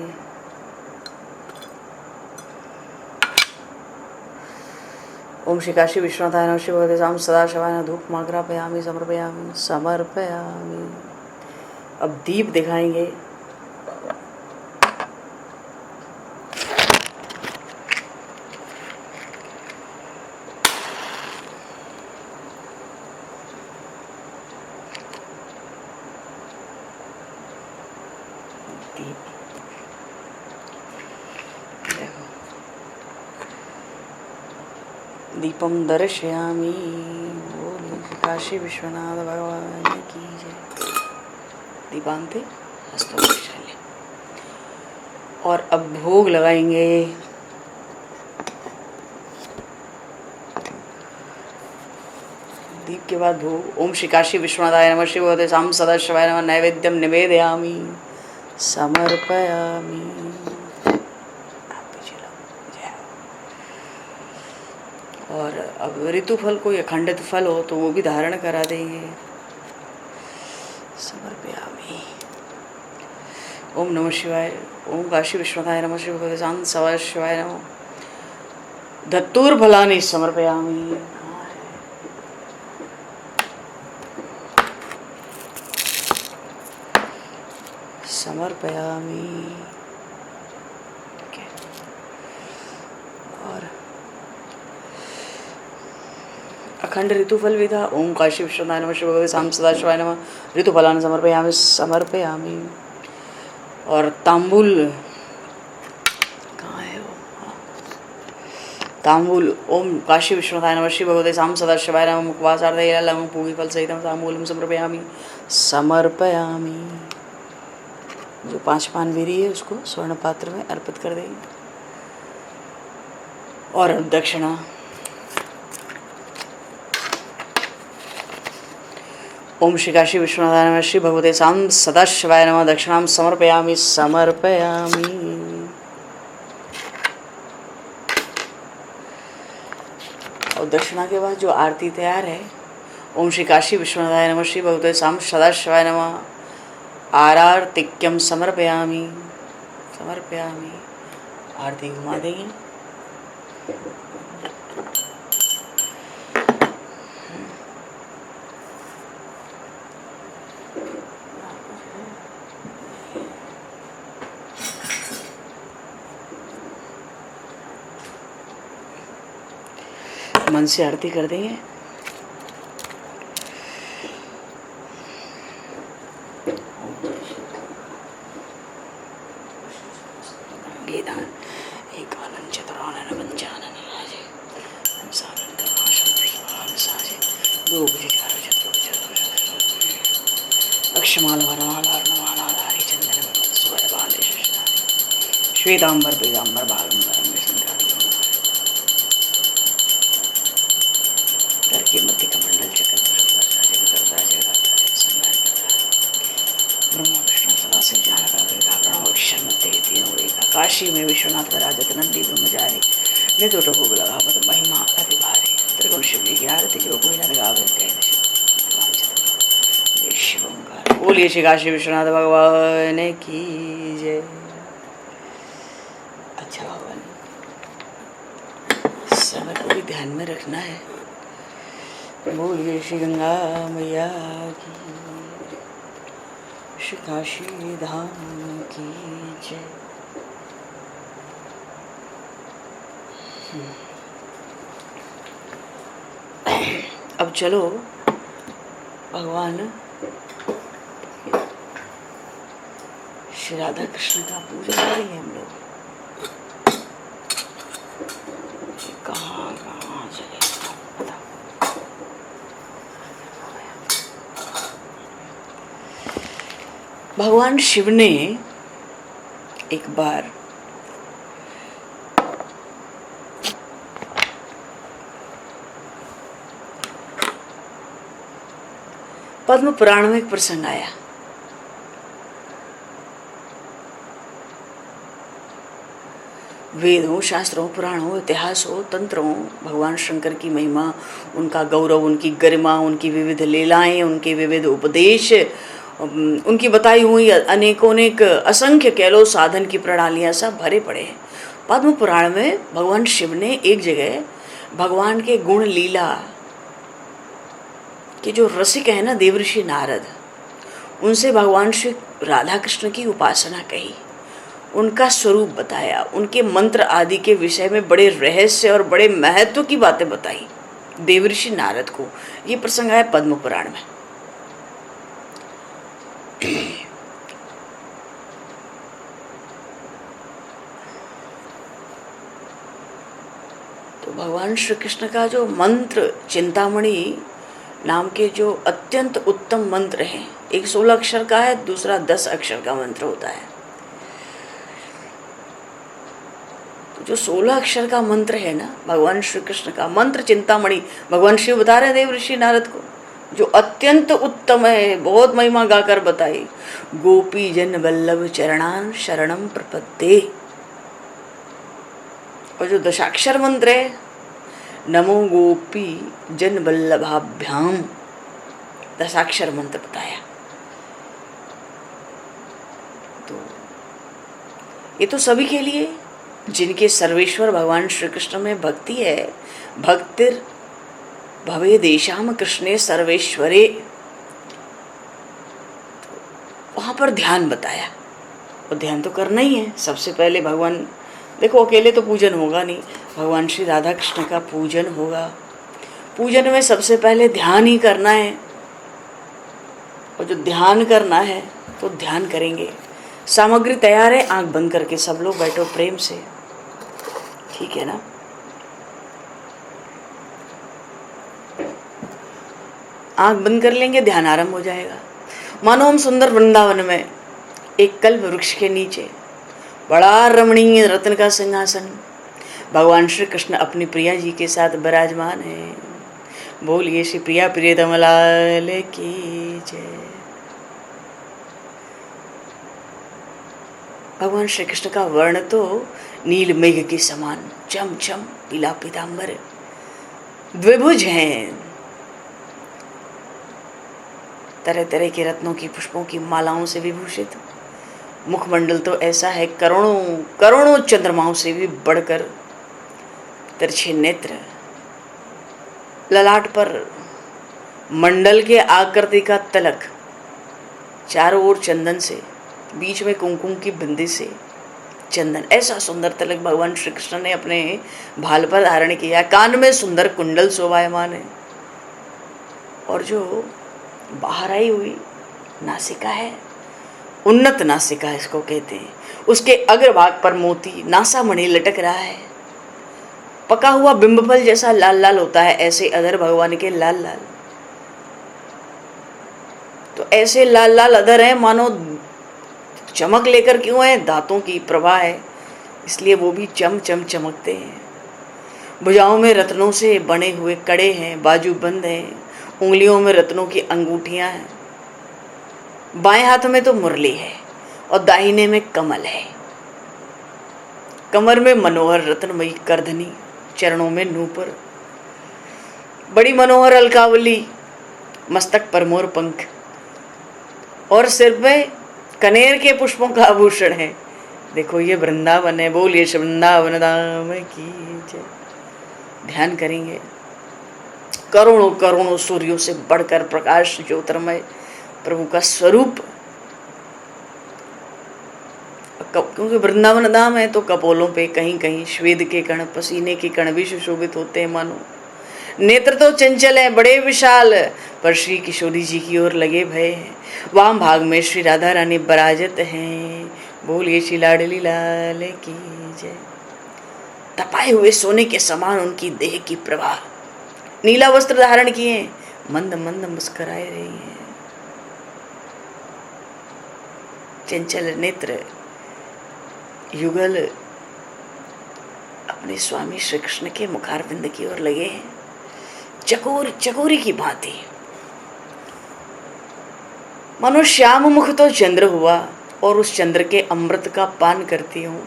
ओम श्री काशी विश्वनाथाय नमः। श्री भगवते साम सदा शिवाय नमः। धूप माग्रापयामि समर्पयामि समर्पयामि। अब दीप दिखाएंगे। दीप देखो, दीपम दर्शयामि। बोले काशी विश्वनाथ भगवान की जय। दीपांते हस्तोपचार्य। और अब भोग लगाएंगे। दीप के बाद भोग। ओम श्री काशी विश्वनाथाय नमः। श्री भगवते साम सदा शिवाय नमः। नैवेद्यम निवेदयामि समर्पयामि। और अब ऋतु फल कोई अखंडित फल हो तो वो भी धारण करा देंगे। समर्पयामि। ओम नमः शिवाय। ओम काशी विश्वनाथाय नमः। श्री भगवते साम सदा शिवाय नमः। धतूर फलानि समर्पयामि। समर्पयामि। और अखंड ऋतुफल भी था। ओम काशी विश्वनाथाय नमः। श्री भगवते साम सदा शिवाय नमः। ऋतुफलानि समर्पयामि समर्पयामि। और तांबूल कहाँ है वो? तांबूल। ओम काशी विश्वनाथाय नमः। श्री भगवते साम सदा शिवाय नमः। मुखवासार्धया लवंग पूगी फल सहितम तांबूलम समर्पयामि समर्पयामि। जो 5 पानबेरी है उसको स्वर्ण पात्र में अर्पित कर देंगे। और अब दक्षिणा। ओम श्री काशी विश्वनाथाय नमः। श्री भगवते साम सदा शिवाय नमः। दक्षिणाम समर्पयामि समर्पयामि। और दक्षिणा के बाद जो आरती तैयार है। ओम श्री काशी विश्वनाथाय नमः। श्री भगवते साम सदा शिवाय नमः। आरार्तिक्यम समर्पयामि समर्पयामि। आरती घुमा देंगे। मन से आरती कर देंगे। दो बजे अक्षमाल वरमालार्णमालाधारी चंदन सुवर बाले शशधारी श्वेतांबर पीतांबर बालंबरम करके मध्य कमंडल जगत जगकर्ता जगदाता जगसंहार करता ब्रह्मा विष्णु सदाशिव जानता वेगा प्रणव अक्षर मध्य के तीनों वेगा काशी में विश्वनाथ राजत नंदी ब्रह्मचारी ने तो टको लगा पत महिमा अति भारी त्रिगुण शिव की आरती जो कोई न लगा कह शिवंकार बोलिए श्री काशी विश्वनाथ भगवान की जय। अच्छा भगवान समय को भी ध्यान में रखना है। बोलिए श्री गंगा मैया की, श्री काशी धाम की जय। अब चलो भगवान श्री राधा कृष्ण का पूजा करेंगे हम लोग। कहाँ चले भगवान शिव ने एक बार पद्म पुराण में एक प्रसंग आया। वेद हो, शास्त्र हो, पुराण हो, इतिहास हो, तंत्र हो, भगवान शंकर की महिमा, उनका गौरव, उनकी गरिमा, उनकी विविध लीलाएं, उनके विविध उपदेश, उनकी बताई हुई अनेकोनेक असंख्य कह लो साधन की प्रणालियां सब भरे पड़े हैं। पद्म पुराण में भगवान शिव ने एक जगह भगवान के गुण लीला कि जो रसिक है ना देवऋषि नारद, उनसे भगवान श्री राधा कृष्ण की उपासना कही, उनका स्वरूप बताया, उनके मंत्र आदि के विषय में बड़े रहस्य और बड़े महत्व की बातें बताई देवऋषि नारद को। ये प्रसंग है पद्म पुराण में। तो भगवान श्री कृष्ण का जो मंत्र चिंतामणि नाम के जो अत्यंत उत्तम मंत्र हैं, एक 16 अक्षर का है, दूसरा 10 अक्षर का मंत्र होता है। तो जो 16 अक्षर का मंत्र है ना भगवान श्री कृष्ण का मंत्र चिंतामणि, भगवान शिव बता रहे देव ऋषि नारद को, जो अत्यंत उत्तम है, बहुत महिमा गाकर बताई। गोपी जन वल्लभ चरणान शरणम प्रपद्ये। और जो दशाक्षर मंत्र है, नमो गोपी जन वल्लभाभ्याम, दशाक्षर मंत्र बताया। तो ये तो सभी के लिए जिनके सर्वेश्वर भगवान श्री कृष्ण में भक्ति है। भक्तिर भवे देशाम कृष्णे सर्वेश्वरे, वहां पर ध्यान बताया। और ध्यान तो करना ही है। सबसे पहले भगवान, देखो अकेले तो पूजन होगा नहीं, भगवान श्री राधा कृष्ण का पूजन होगा। पूजन में सबसे पहले ध्यान ही करना है। और जो ध्यान करना है तो ध्यान करेंगे। सामग्री तैयार है, आंख बंद करके सब लोग बैठो प्रेम से, ठीक है ना। आंख बंद कर लेंगे, ध्यान आरंभ हो जाएगा। मानो हम सुंदर वृंदावन में एक कल्प वृक्ष के नीचे बड़ा रमणीय रत्न का सिंहासन, भगवान श्री कृष्ण अपनी प्रिया जी के साथ विराजमान है। बोलिए श्री प्रिया प्रियतम लाल की जय। भगवान श्री कृष्ण का वर्ण तो नील मेघ के समान चम चम पीला पीतांबर, द्विभुज हैं, तरह तरह के रत्नों की पुष्पों की मालाओं से विभूषित। मुखमंडल तो ऐसा है करोड़ों करोड़ों चंद्रमाओं से भी बढ़कर तिरछे नेत्र, ललाट पर मंडल के आकृति का तलक, चारों ओर चंदन से, बीच में कुमकुम की बिंदी से चंदन, ऐसा सुंदर तलक भगवान श्री कृष्ण ने अपने भाल पर धारण किया। कान में सुंदर कुंडल शोभायमान है। और जो बाहर आई हुई नासिका है, उन्नत नासिका इसको कहते हैं, उसके अग्रभाग पर मोती नासामणि लटक रहा है। पका हुआ बिंबफल जैसा लाल लाल होता है, ऐसे अधर भगवान के लाल लाल। तो ऐसे लाल लाल अधर हैं, मानो चमक लेकर क्यों है, दांतों की प्रभा है, इसलिए वो भी चम चम चमकते हैं। भुजाओं में रत्नों से बने हुए कड़े हैं, बाजू बंद हैं, उंगलियों में रत्नों की अंगूठियां हैं। बाएं हाथ में तो मुरली है और दाहिने में कमल है। कमर में मनोहर रत्नमयी करधनी, चरणों में नूपुर, बड़ी मनोहर अलकावली, मस्तक पर मोर पंख और सिर में कनेर के पुष्पों का आभूषण है। देखो ये वृंदावन है, बोलिए वृंदावन धाम की जय। ध्यान करेंगे, करोड़ों करोड़ों सूर्यों से बढ़कर प्रकाश ज्योतिर्मय प्रभु का स्वरूप। क्योंकि वृंदावन धाम है तो कपोलों पे कहीं कहीं श्वेद के कण, पसीने के कण भी सुशोभित होते हैं मानो। नेत्र तो चंचल है, बड़े विशाल, पर श्री किशोरी जी की ओर लगे भय हैं। वाम भाग में श्री राधा रानी बराजत हैं, बोलिए श्री लाडली लाल की जय। तपाए हुए सोने के समान उनकी देह की प्रभा, नीला वस्त्र धारण किए, मंद मंद मुस्कुराए रही हैं। चंचल नेत्र युगल अपने स्वामी श्री कृष्ण के मुखारविंद की ओर लगे हैं, चकोरी की भांति। मानो श्याम मुख तो चंद्र हुआ और उस चंद्र के अमृत का पान करती हूँ।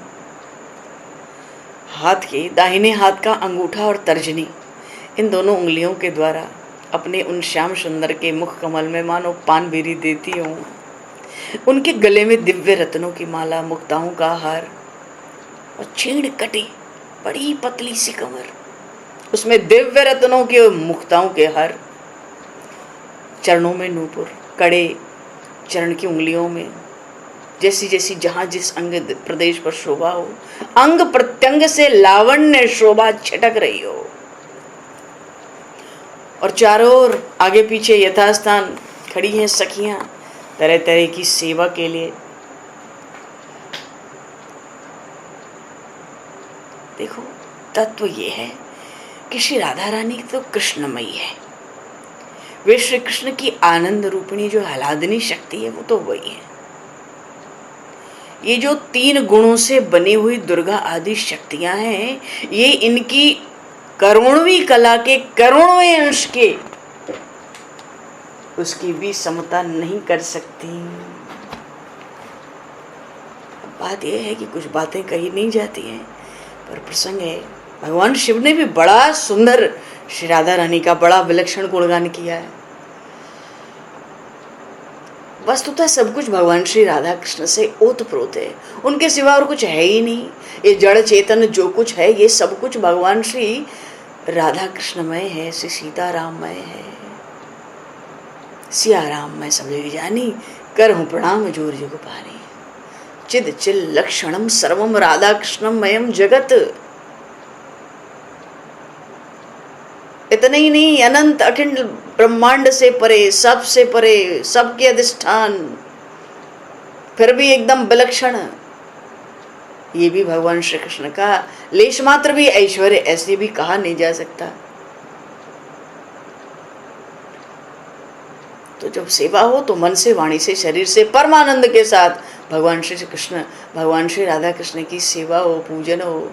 हाथ के दाहिने हाथ का अंगूठा और तर्जनी, इन दोनों उंगलियों के द्वारा अपने उन श्याम सुंदर के मुख कमल में मानो पान बीरी देती हूँ। उनके गले में दिव्य रत्नों की माला, मुक्ताओं का हार और छीण कटी बड़ी पतली सी कमर, उसमें दिव्य रत्नों के मुक्ताओं के हार, चरणों में नूपुर, कड़े चरण की उंगलियों में जैसी जैसी जहां जिस अंग प्रदेश पर शोभा हो, अंग प्रत्यंग से लावण्य शोभा छटक रही हो। और चारों ओर आगे पीछे यथास्थान खड़ी हैं सखियां तरह तरह की सेवा के लिए। देखो तत्व ये है कि श्री राधा रानी तो कृष्णमयी है, वे श्री कृष्ण की आनंद रूपिणी जो आह्लादनी शक्ति है वो तो वही है। ये जो 3 गुणों से बनी हुई दुर्गा आदि शक्तियां हैं, ये इनकी करोड़वीं कला के करोड़वें अंश के उसकी भी समता नहीं कर सकती। बात यह है कि कुछ बातें कही नहीं जाती हैं, पर प्रसंग है भगवान शिव ने भी बड़ा सुंदर श्री राधा रानी का बड़ा विलक्षण गुणगान किया है। वस्तुतः सब कुछ भगवान श्री राधा कृष्ण से ओतप्रोत है, उनके सिवा और कुछ है ही नहीं। ये जड़ चेतन जो कुछ है ये सब कुछ भगवान श्री राधा कृष्णमय है, श्री सीताराममय है। सिया राम मैं सब जग जानी, कर हूँ प्रणाम जोर जुग पानी। चिद चिल लक्षणम सर्वम राधा कृष्णम मयम जगत। इतना ही नहीं, अनंत अखंड ब्रह्मांड से परे, सबसे परे, सबके अधिष्ठान, फिर भी एकदम विलक्षण। ये भी भगवान श्री कृष्ण का लेश मात्र भी ऐश्वर्य ऐसे भी कहा नहीं जा सकता। तो जब सेवा हो तो मन से, वाणी से, शरीर से, परमानंद के साथ भगवान श्री कृष्ण, भगवान श्री राधा कृष्ण की सेवा हो, पूजन हो।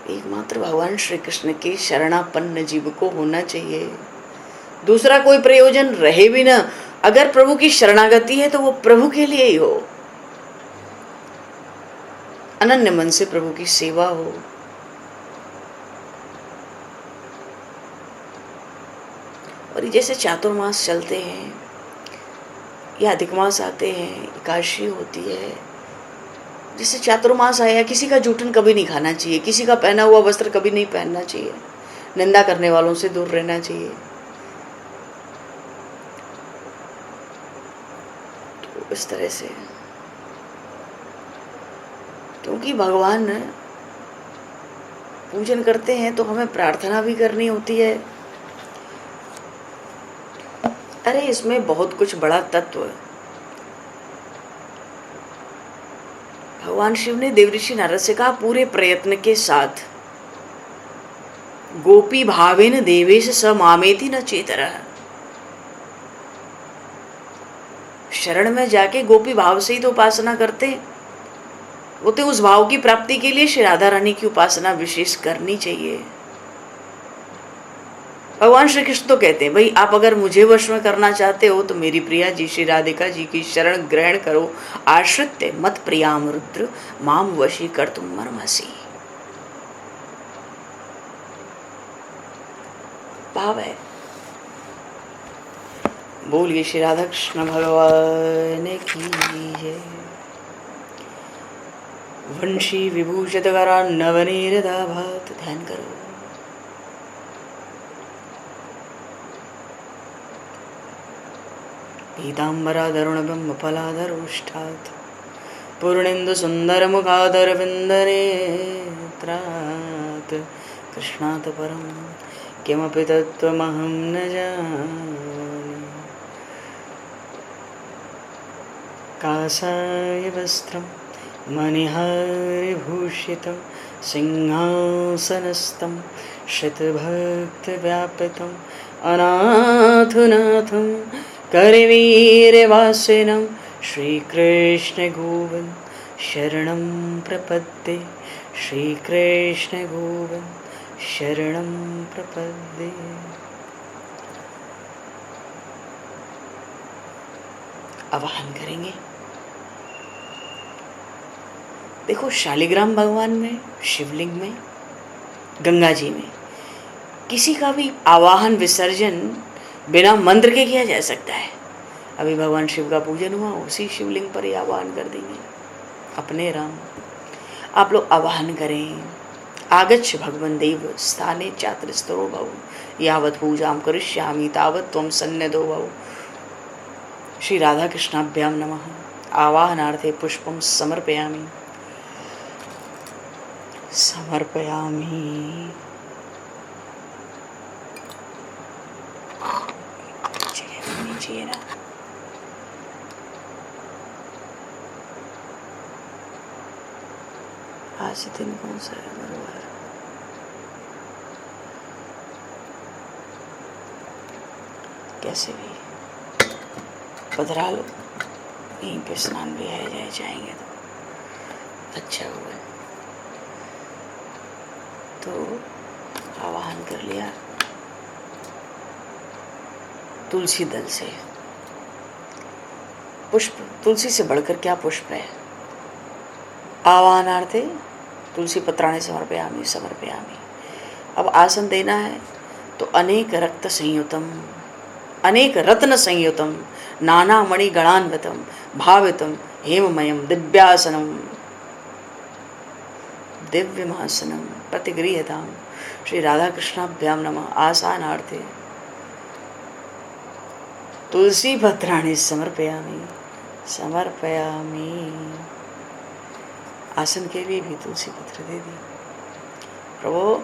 एकमात्र भगवान श्री कृष्ण के शरणापन्न जीव को होना चाहिए, दूसरा कोई प्रयोजन रहे भी ना। अगर प्रभु की शरणागति है तो वो प्रभु के लिए ही हो, अनन्य मन से प्रभु की सेवा हो। और जैसे चातुर्मास चलते हैं या अधिक मास आते हैं, एकादशी होती है, जैसे चातुर्मास आया, किसी का जूठन कभी नहीं खाना चाहिए, किसी का पहना हुआ वस्त्र कभी नहीं पहनना चाहिए, निंदा करने वालों से दूर रहना चाहिए। तो इस तरह से, क्योंकि भगवान पूजन करते हैं तो हमें प्रार्थना भी करनी होती है। अरे इसमें बहुत कुछ बड़ा तत्व है। भगवान शिव ने देवऋषि नारद से कहा पूरे प्रयत्न के साथ गोपी भावेन देवेश स मामेति न चेतरः। शरण में जाके गोपी भाव से ही तो उपासना करते हैं। वो तो उस भाव की प्राप्ति के लिए श्री राधा रानी की उपासना विशेष करनी चाहिए। भगवान श्री कृष्ण तो कहते हैं, भाई आप अगर मुझे वश में करना चाहते हो तो मेरी प्रिया जी श्री राधिका जी की शरण ग्रहण करो। आश्रित्य मत प्रियाम रुद्र माम वशी कर तुम मर्मसी। भाव है। बोलिए श्री राधा कृष्ण भगवान की जय। वंशी विभूषित करा नवनीरदा भात। ध्यान करो। पीताम्बराधरुणबिम्ब फलाधरोष्ठात् पूर्णेन्दु सुन्दरमुखादरविन्दनेत्रात् कृष्णात् परं किमपि तत्त्वमहं न जाने। काषाय वस्त्रं मणिहारभूषितं सिंहासनस्थं श्रितभक्तिव्यापितम् अनाथनाथं करवीरवासिनं श्रीकृष्ण गोविन्द शरणं प्रपद्ये। श्रीकृष्ण गोविन्द शरणं प्रपद्ये। आवाहन करेंगे। देखो शालिग्राम भगवान में, शिवलिंग में, गंगा जी में किसी का भी आवाहन विसर्जन बिना मंत्र के किया जा सकता है। अभी भगवान शिव का पूजन हुआ, उसी शिवलिंग पर ही आवाहन कर देंगे अपने राम। आप लोग आवाहन करें। आगच्छ भगवन् देव स्थाने चात्रस्तरो भव यावत् पूजां करिष्यामि तावत् त्वं सन्निधो भव। श्री राधा कृष्णाभ्यां नमः। आवाहनार्थे पुष्पं समर्पयामि। समर्पयामि। नीचे ना आज दिन कौन सा है? गुरुवार। कैसे भी पधरा लो, यहीं पे स्नान भी है जाए जाएंगे तो अच्छा हुआ। तो आवाहन कर लिया तुलसी दल से। पुष्प, तुलसी से बढ़कर क्या पुष्प है? आवाहनार्थे तुलसी पत्राणि समर्पयामि समर्पयामि। अब आसन देना है तो अनेक रक्त संयुतम, अनेक रत्न संयुतम, नाना मणि गणान्वितम भावितम हेममयम दिव्यासनम दिव्यमासनम प्रतिगृह्यताम। श्री राधा कृष्णाभ्याम नमः। आसनार्थे तुलसी पत्राणि समर्पयामि समर्पयामि। आसन के लिए भी तुलसी पत्र दे दी। प्रभु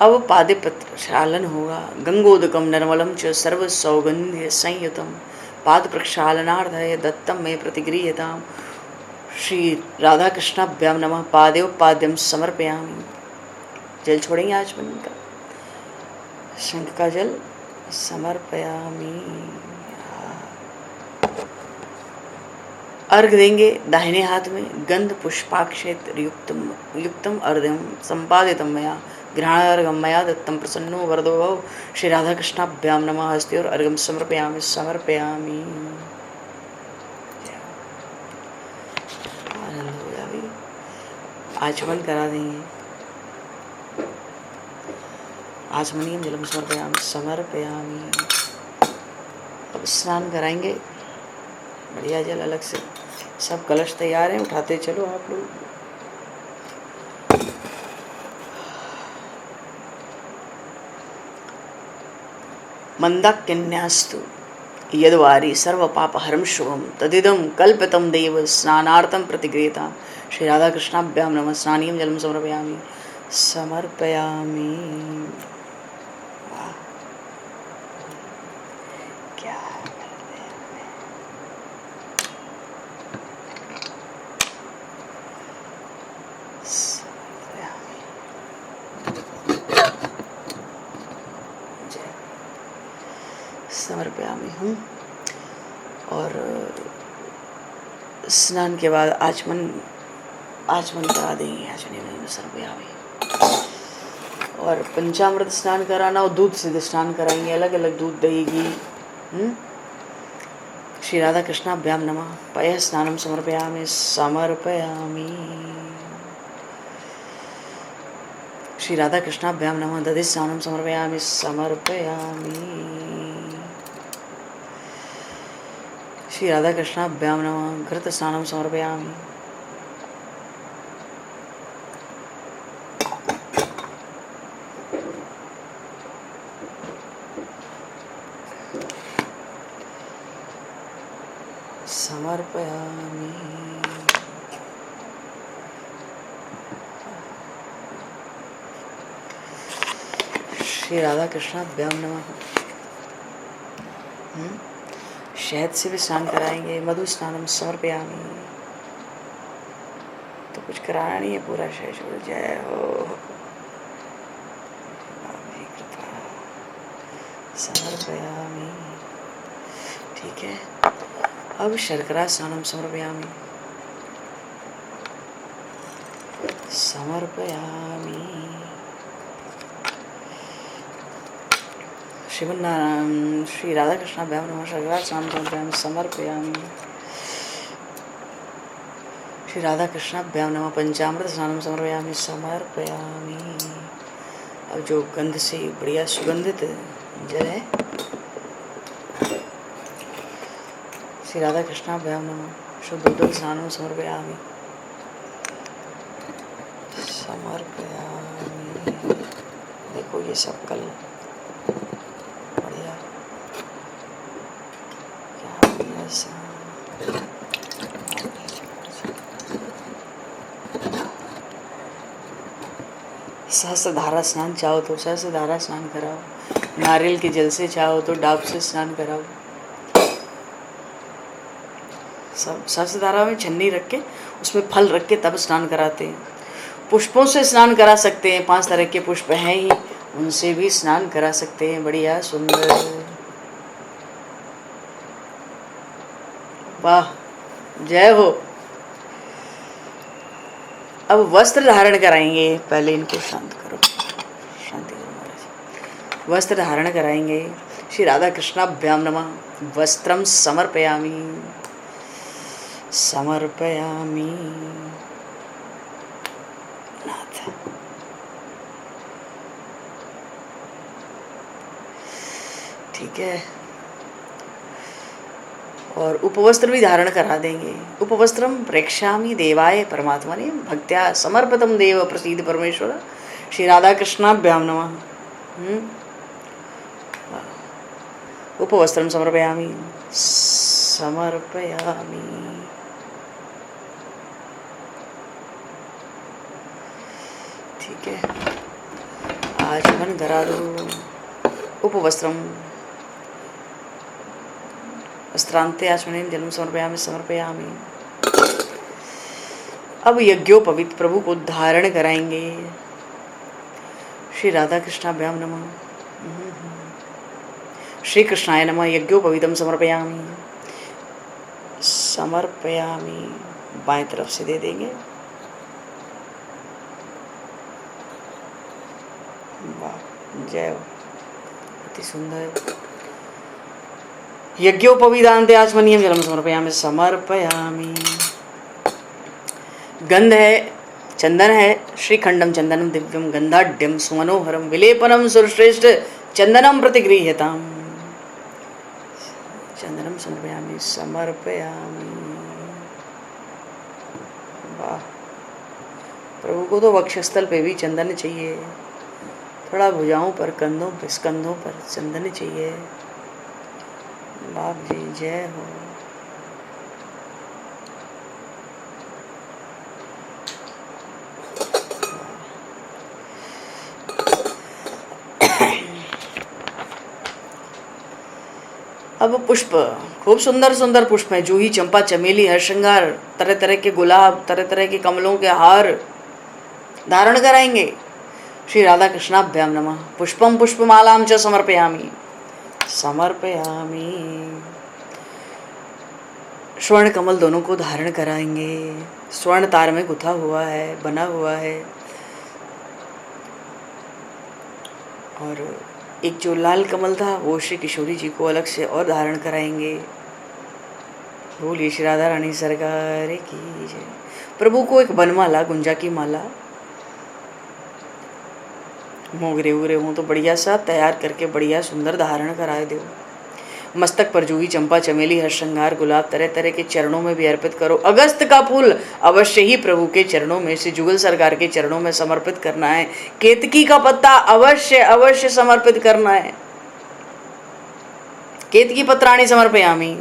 अब पादपत्र क्षालन होगा। गंगोदकम निर्मलम च सर्व सौगंध्य संयुतम पाद प्रक्षालनार्थाय दत्तम में प्रतिगृह्यताम। श्री राधा कृष्णाभ्याम नमः। पाद्योपाद्यम समर्पयामि। जल छोड़ेंगे आज बन का शंख का जल समर्पयामि। अर्घ देंगे दाहिने हाथ में। गंध पुष्पाक्षेत्र युक्तम अर्घ्यम संपादितम मया घृणार्घम मया दत्तम प्रसन्नो वरदो भव। श्री राधा कृष्णाभ्याम नमः। हस्ते और अर्घ्यम समर्पयामि समर्पयामि। आनंद हो गया भी। आचमन करा देंगे। आचमनीयम जलम समर्पयामि समर्पयामि। अब स्नान कराएंगे बढ़िया जल अलग से। सब कलश तैयार हैं, उठाते चलो आप लोग। मंदाकिन्यास्तु यद्वारी सर्व पाप हरम शुभम तदिदम कल्पितम देव स्नानार्थम प्रतिगृह्यताम। श्री राधा कृष्णाभ्याम नमः। स्नानीयम जलम समर्पयामि समर्पयामि। समर्पयामि हूँ। और स्नान के बाद आचमन करा देंगे। आचमन समर्पयामि। और पंचामृत स्नान कराना और दूध से स्नान कराएंगे, अलग अलग दूध, दही, घी। श्री राधा कृष्णाभ्याम नमः। पयः स्नानं समर्पयामि समर्पयामि। श्री राधा कृष्णाभ्याम नमः। दधि स्नानं समर्पयामि समर्पयामि। श्री राधा कृष्णाभ्याम नमः। घृत स्नानं समर्पयामि। समर्पयामि। श्री राधा कृष्णाभ्याम नमः। शहद से भी स्नान कराएंगे। मधु स्नानम समर्पयामि। तो कुछ कराना नहीं है, पूरा शहद छोड़। जय हो कृपा। समर्पयामि। ठीक है, अब शर्करा स्नानम समर्पयामि समर्पयामि। श्रीमन्नारायण श्री राधा कृष्णाभ्याम नमः। शर्करा स्नानम समर्पयामि समर्पयामि। श्री राधा कृष्णाभ्याम नमः। पंचामृत स्नानम समर्पयामि समर्पयामि। अब जो गंध से बढ़िया सुगंधित जल है, श्री राधा कृष्णाभ्याम नमः। शुद्धोदक स्नानम समर्पयामि समर्पयामि। देखो ये सब कल बढ़िया क्या बढ़िया सा। सहस्त्रधारा स्नान चाहो तो सहस्त्रधारा स्नान कराओ। नारियल के जल से चाहो तो डाब से स्नान कराओ। सब सहस्त्रधारा में छन्नी रख के उसमें फल रख के तब स्नान कराते हैं। पुष्पों से स्नान करा सकते हैं, 5 तरह के पुष्प हैं ही, उनसे भी स्नान करा सकते हैं। बढ़िया सुंदर, वाह, जय हो। अब वस्त्र धारण कराएंगे। पहले इनको शांत करो, शांति करो महाराज। वस्त्र धारण कराएंगे। श्री राधा कृष्णाभ्याम नमः। वस्त्रम समर्पयामि समर्पयामि। नाथ, ठीक है। और उपवस्त्र भी धारण करा देंगे। उपवस्त्रम प्रेक्षामि देवाय परमात्मने भक्त्या समर्पितम देव प्रसीद परमेश्वर। श्री राधा कृष्णाभ्याम नमः। उपवस्त्रम समर्पयामि समर्पयामि। ठीक है, आचमन करा दो। उपवस्त्रम वस्त्रांते आचमनेन जन्म समर्पयामि समर्पयामि। अब यज्ञोपवीत प्रभु को धारण कराएंगे। श्री राधा कृष्णाभ्याम नमः। श्री कृष्णाय नमः। यज्ञोपवीतम समर्पयामि समर्पयामि। बाएं तरफ से दे देंगे। वाह, जय हो, अति सुंदर। यज्ञोपवीतान्ते आचमनीयं जलम समर्पयामि समर्पयामि। गंध है, चंदन है। श्रीखंडम चंदनम दिव्यम गंधाढ्यम सुमनोहरम विलेपनम सुरश्रेष्ठ चंदनम प्रतिगृह्यताम। चंदनम समर्पयामि समर्पयामि। वाह, प्रभु को तो वक्षस्थल पे भी चंदन चाहिए, थोड़ा भुजाओं पर, कंधों पर, स्कंधों पर चंदन चाहिए। बाप जी जय हो। अब पुष्प, खूब सुंदर सुंदर पुष्प हैं। जूही, चंपा, चमेली, हरश्रृंगार, तरह तरह के गुलाब, तरह तरह के कमलों के हार धारण कराएंगे। श्री राधा कृष्णाभ्याम नमः। पुष्पम पुष्पमालां च समर्पयामि समर्पयामि। स्वर्ण कमल दोनों को धारण कराएंगे। स्वर्ण तार में गुथा हुआ है, बना हुआ है। और एक जो लाल कमल था वो श्री किशोरी जी को अलग से और धारण कराएंगे। बोलिए श्री राधा रानी सरकार की जय। प्रभु को एक बनमाला, गुंजा की माला, मोगरे उगरे हों तो बढ़िया सा तैयार करके बढ़िया सुंदर धारण कराए दो। मस्तक पर जूही, चंपा, चमेली, हर श्रृंगार, गुलाब तरह तरह के चरणों में भी अर्पित करो। अगस्त का फूल अवश्य ही प्रभु के चरणों में, श्री जुगल सरकार के चरणों में समर्पित करना है। केतकी का पत्ता अवश्य अवश्य समर्पित करना है। केतकी पत्राणि समर्पयामि।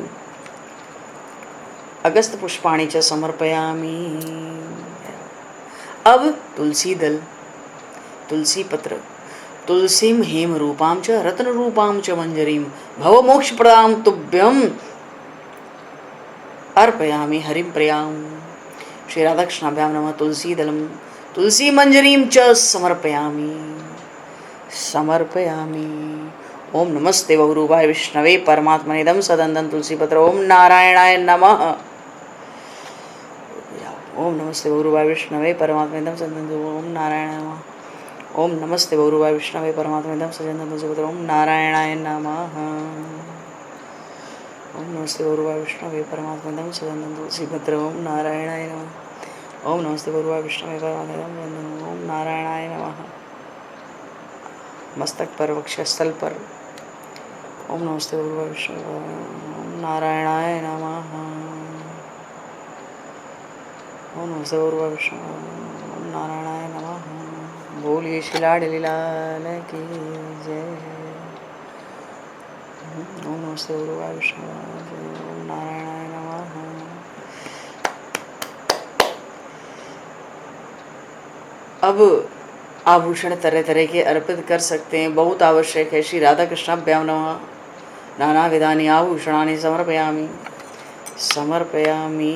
अगस्त पुष्पाणि च समर्पयामि। अब तुलसी दल, तुलसी पत्र, तुलसीम हेम रूपाम च रत्न रूपाम च मंजरीम भव मोक्ष प्रदाम तुभ्यम अर्पयामि हरिम प्रियाम। श्री राधा कृष्णाभ्याम नमः। तुलसी दलम तुलसी मंजरीम च समर्पयामि समर्पयामि। ओम नमस्ते बहुरूपाय विष्णवे परमात्मनेदम सदंदन तुलसी पत्र। ओम नारायणाय नमः। ओम नमस्ते बहुरूपाय विष्णवे परमात्मनेदम सदंदन। ओम नारायणाय नमः। ओम नमस्ते बहुरूपाय विष्णवे परमात्मनेदम सदंदन तुलसी पत्र। ओम नारायणाय नमः। ओम नमस्ते बहुरूपाय विष्णवे परमात्मनेदम सदंदन तुलसी पत्र। ओम नारायणाय नमः। ओम नमस्ते बहुरूपाय विष्णवे परमात्मनेदम सदंदन। ओम नारायणाय नमः। मस्तक पर, वक्षस्थल पर। ओम नमस्ते बहुरूपाय विष्णवे। ओम नारायणाय नमः। ओम नमस्ते बहुरूपाय विष्णवे। ओम नारायणाय नमः। बोलिए श्री लाडली लाल की जय। ओम नमस्ते गुरुवाय विष्णु। ओम नारायणाय नमः। अब आभूषण तरह तरह के अर्पित कर सकते हैं, बहुत आवश्यक है। श्री राधा कृष्णाभ्याम नमः। नाना विधानि आभूषणानि समर्पयामि समर्पयामि।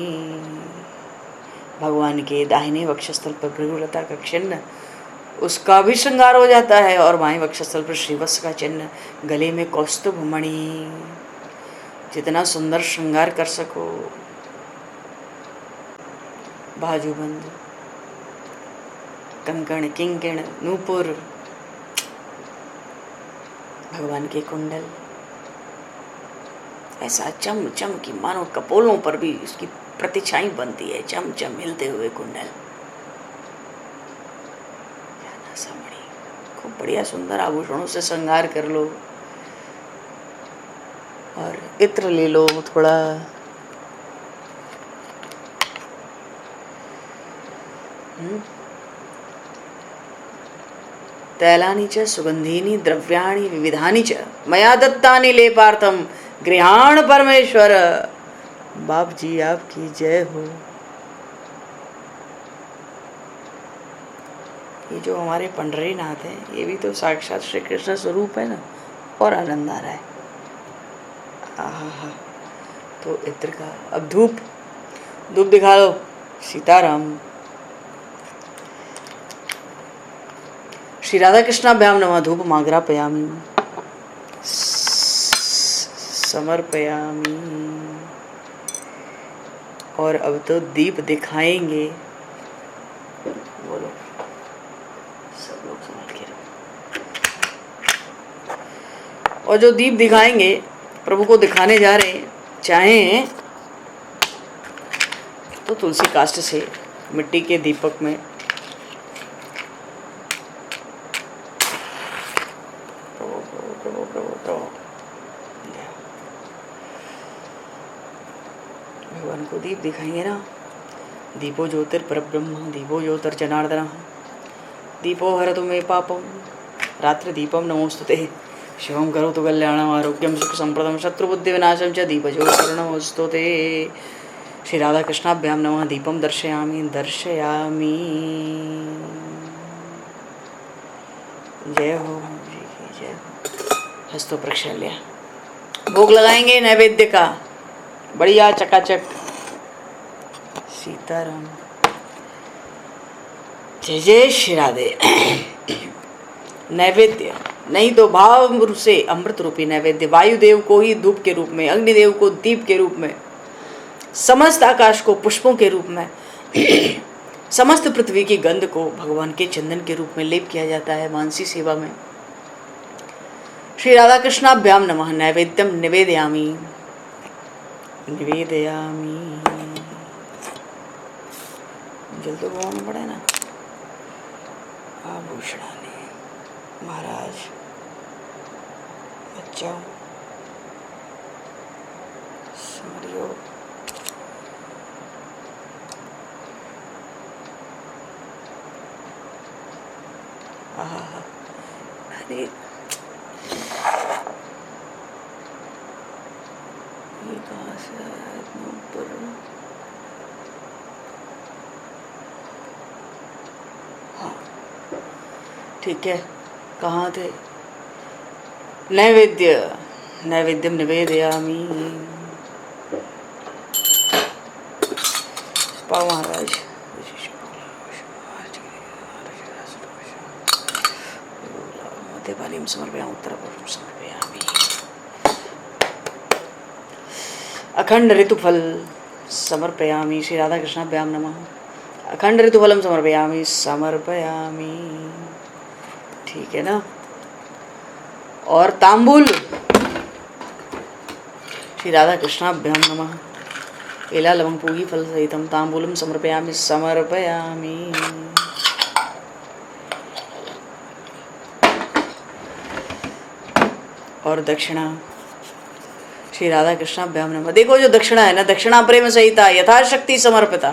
भगवान के दाहिने वक्षस्थल पर भृगुलता का चिन्ह, उसका भी श्रृंगार हो जाता है। और बाएं वक्षस्थल पर श्रीवत्स का चिन्ह, गले में कौस्तुभ मणि, जितना सुंदर श्रृंगार कर सको। बाजूबंद, कंकण, किंकण, नूपुर, भगवान के कुंडल, ऐसा चम चम की मानो कपोलों पर भी उसकी प्रतिछाई बनती है। चम चम हिलते हुए कुंडल, खूब बढ़िया सुंदर आभूषणों से श्रृंगार कर लो। और इत्र ले लो थोड़ा। तैलानि च सुगंधीनि द्रव्याणि विविधानि च मया दत्तानि लेपार्थम गृहाण परमेश्वर। बाप जी आपकी जय हो। ये जो हमारे पंडरीनाथ हैं, ये भी तो साक्षात श्री कृष्ण स्वरूप है ना। और आनंद आ रहा है। आहा। तो इत्र का अब धूप, धूप दिखा लो। सीताराम। श्री राधा कृष्णाभ्याम नमः। धूप माग्रापयामि समर्पयामि। और अब तो दीप दिखाएंगे। बोलो सब लोग संभाल के रहो। और जो दीप दिखाएंगे, प्रभु को दिखाने जा रहे हैं, चाहे तो तुलसी काष्ठ से मिट्टी के दीपक में भगवान को दीप दिखाएंगे ना। दीपो ज्योतिर्परब्रह्म दीपो ज्योतिर्जनार्दनः दीपो हरतु मे पापम रात्रि दीपम नमोस्तुते शिवम करोतु कल्याणम आरोग्यम सुख संप्रदम शत्रुबुद्धि विनाशम च दीपज्योतिर्नमोस्तुते। श्री राधा कृष्णाभ्याम नमः। दीपम दर्शयामि दर्शयामि। जय हो जी की जय हो। हस्तो प्रक्षाल्य भोग लगाएंगे नैवेद्य का बढ़िया चकाचक। सीताराम। जय जय श्री राधे। नैवेद्य नहीं तो भाव से अमृत रूपी नैवेद्य, वायुदेव को ही धूप के रूप में, अग्निदेव को दीप के रूप में, समस्त आकाश को पुष्पों के रूप में, समस्त पृथ्वी की गंध को भगवान के चंदन के रूप में लेप किया जाता है मानसी सेवा में। श्री राधा कृष्णाभ्याम नमः। नैवेद्यम निवेदयामि, निवेदयामि। जल तो घुमाना पड़े ना। आभूषणानि महाराज, बच्चों समरियो। अरे ये कहाँ से आया इतना ऊपर? हाँ ठीक है, कहाँ थे? नैवेद्य, नैवेद्यम निवेदयामि। पाओ महाराज। मध्यपालीं समर्पयामि, उत्तरपूर्वं समर्पयामि। अखंड ऋतुफल समर्पयामि। श्री राधा कृष्णाभ्याम नमः। अखंड ऋतुफलम समर्पयामि, समर्पयामि। ठीक है ना। और तांबूल, श्री राधा कृष्णाभ्याम नमः। एला लवंग पूगी फल सहितम तांबूलम समर्पयामि, समर्पयामि। और दक्षिणा, श्री राधा कृष्णाभ्याम नमः। देखो जो दक्षिणा है ना, दक्षिणा प्रेम सहिता यथाशक्ति समर्पिता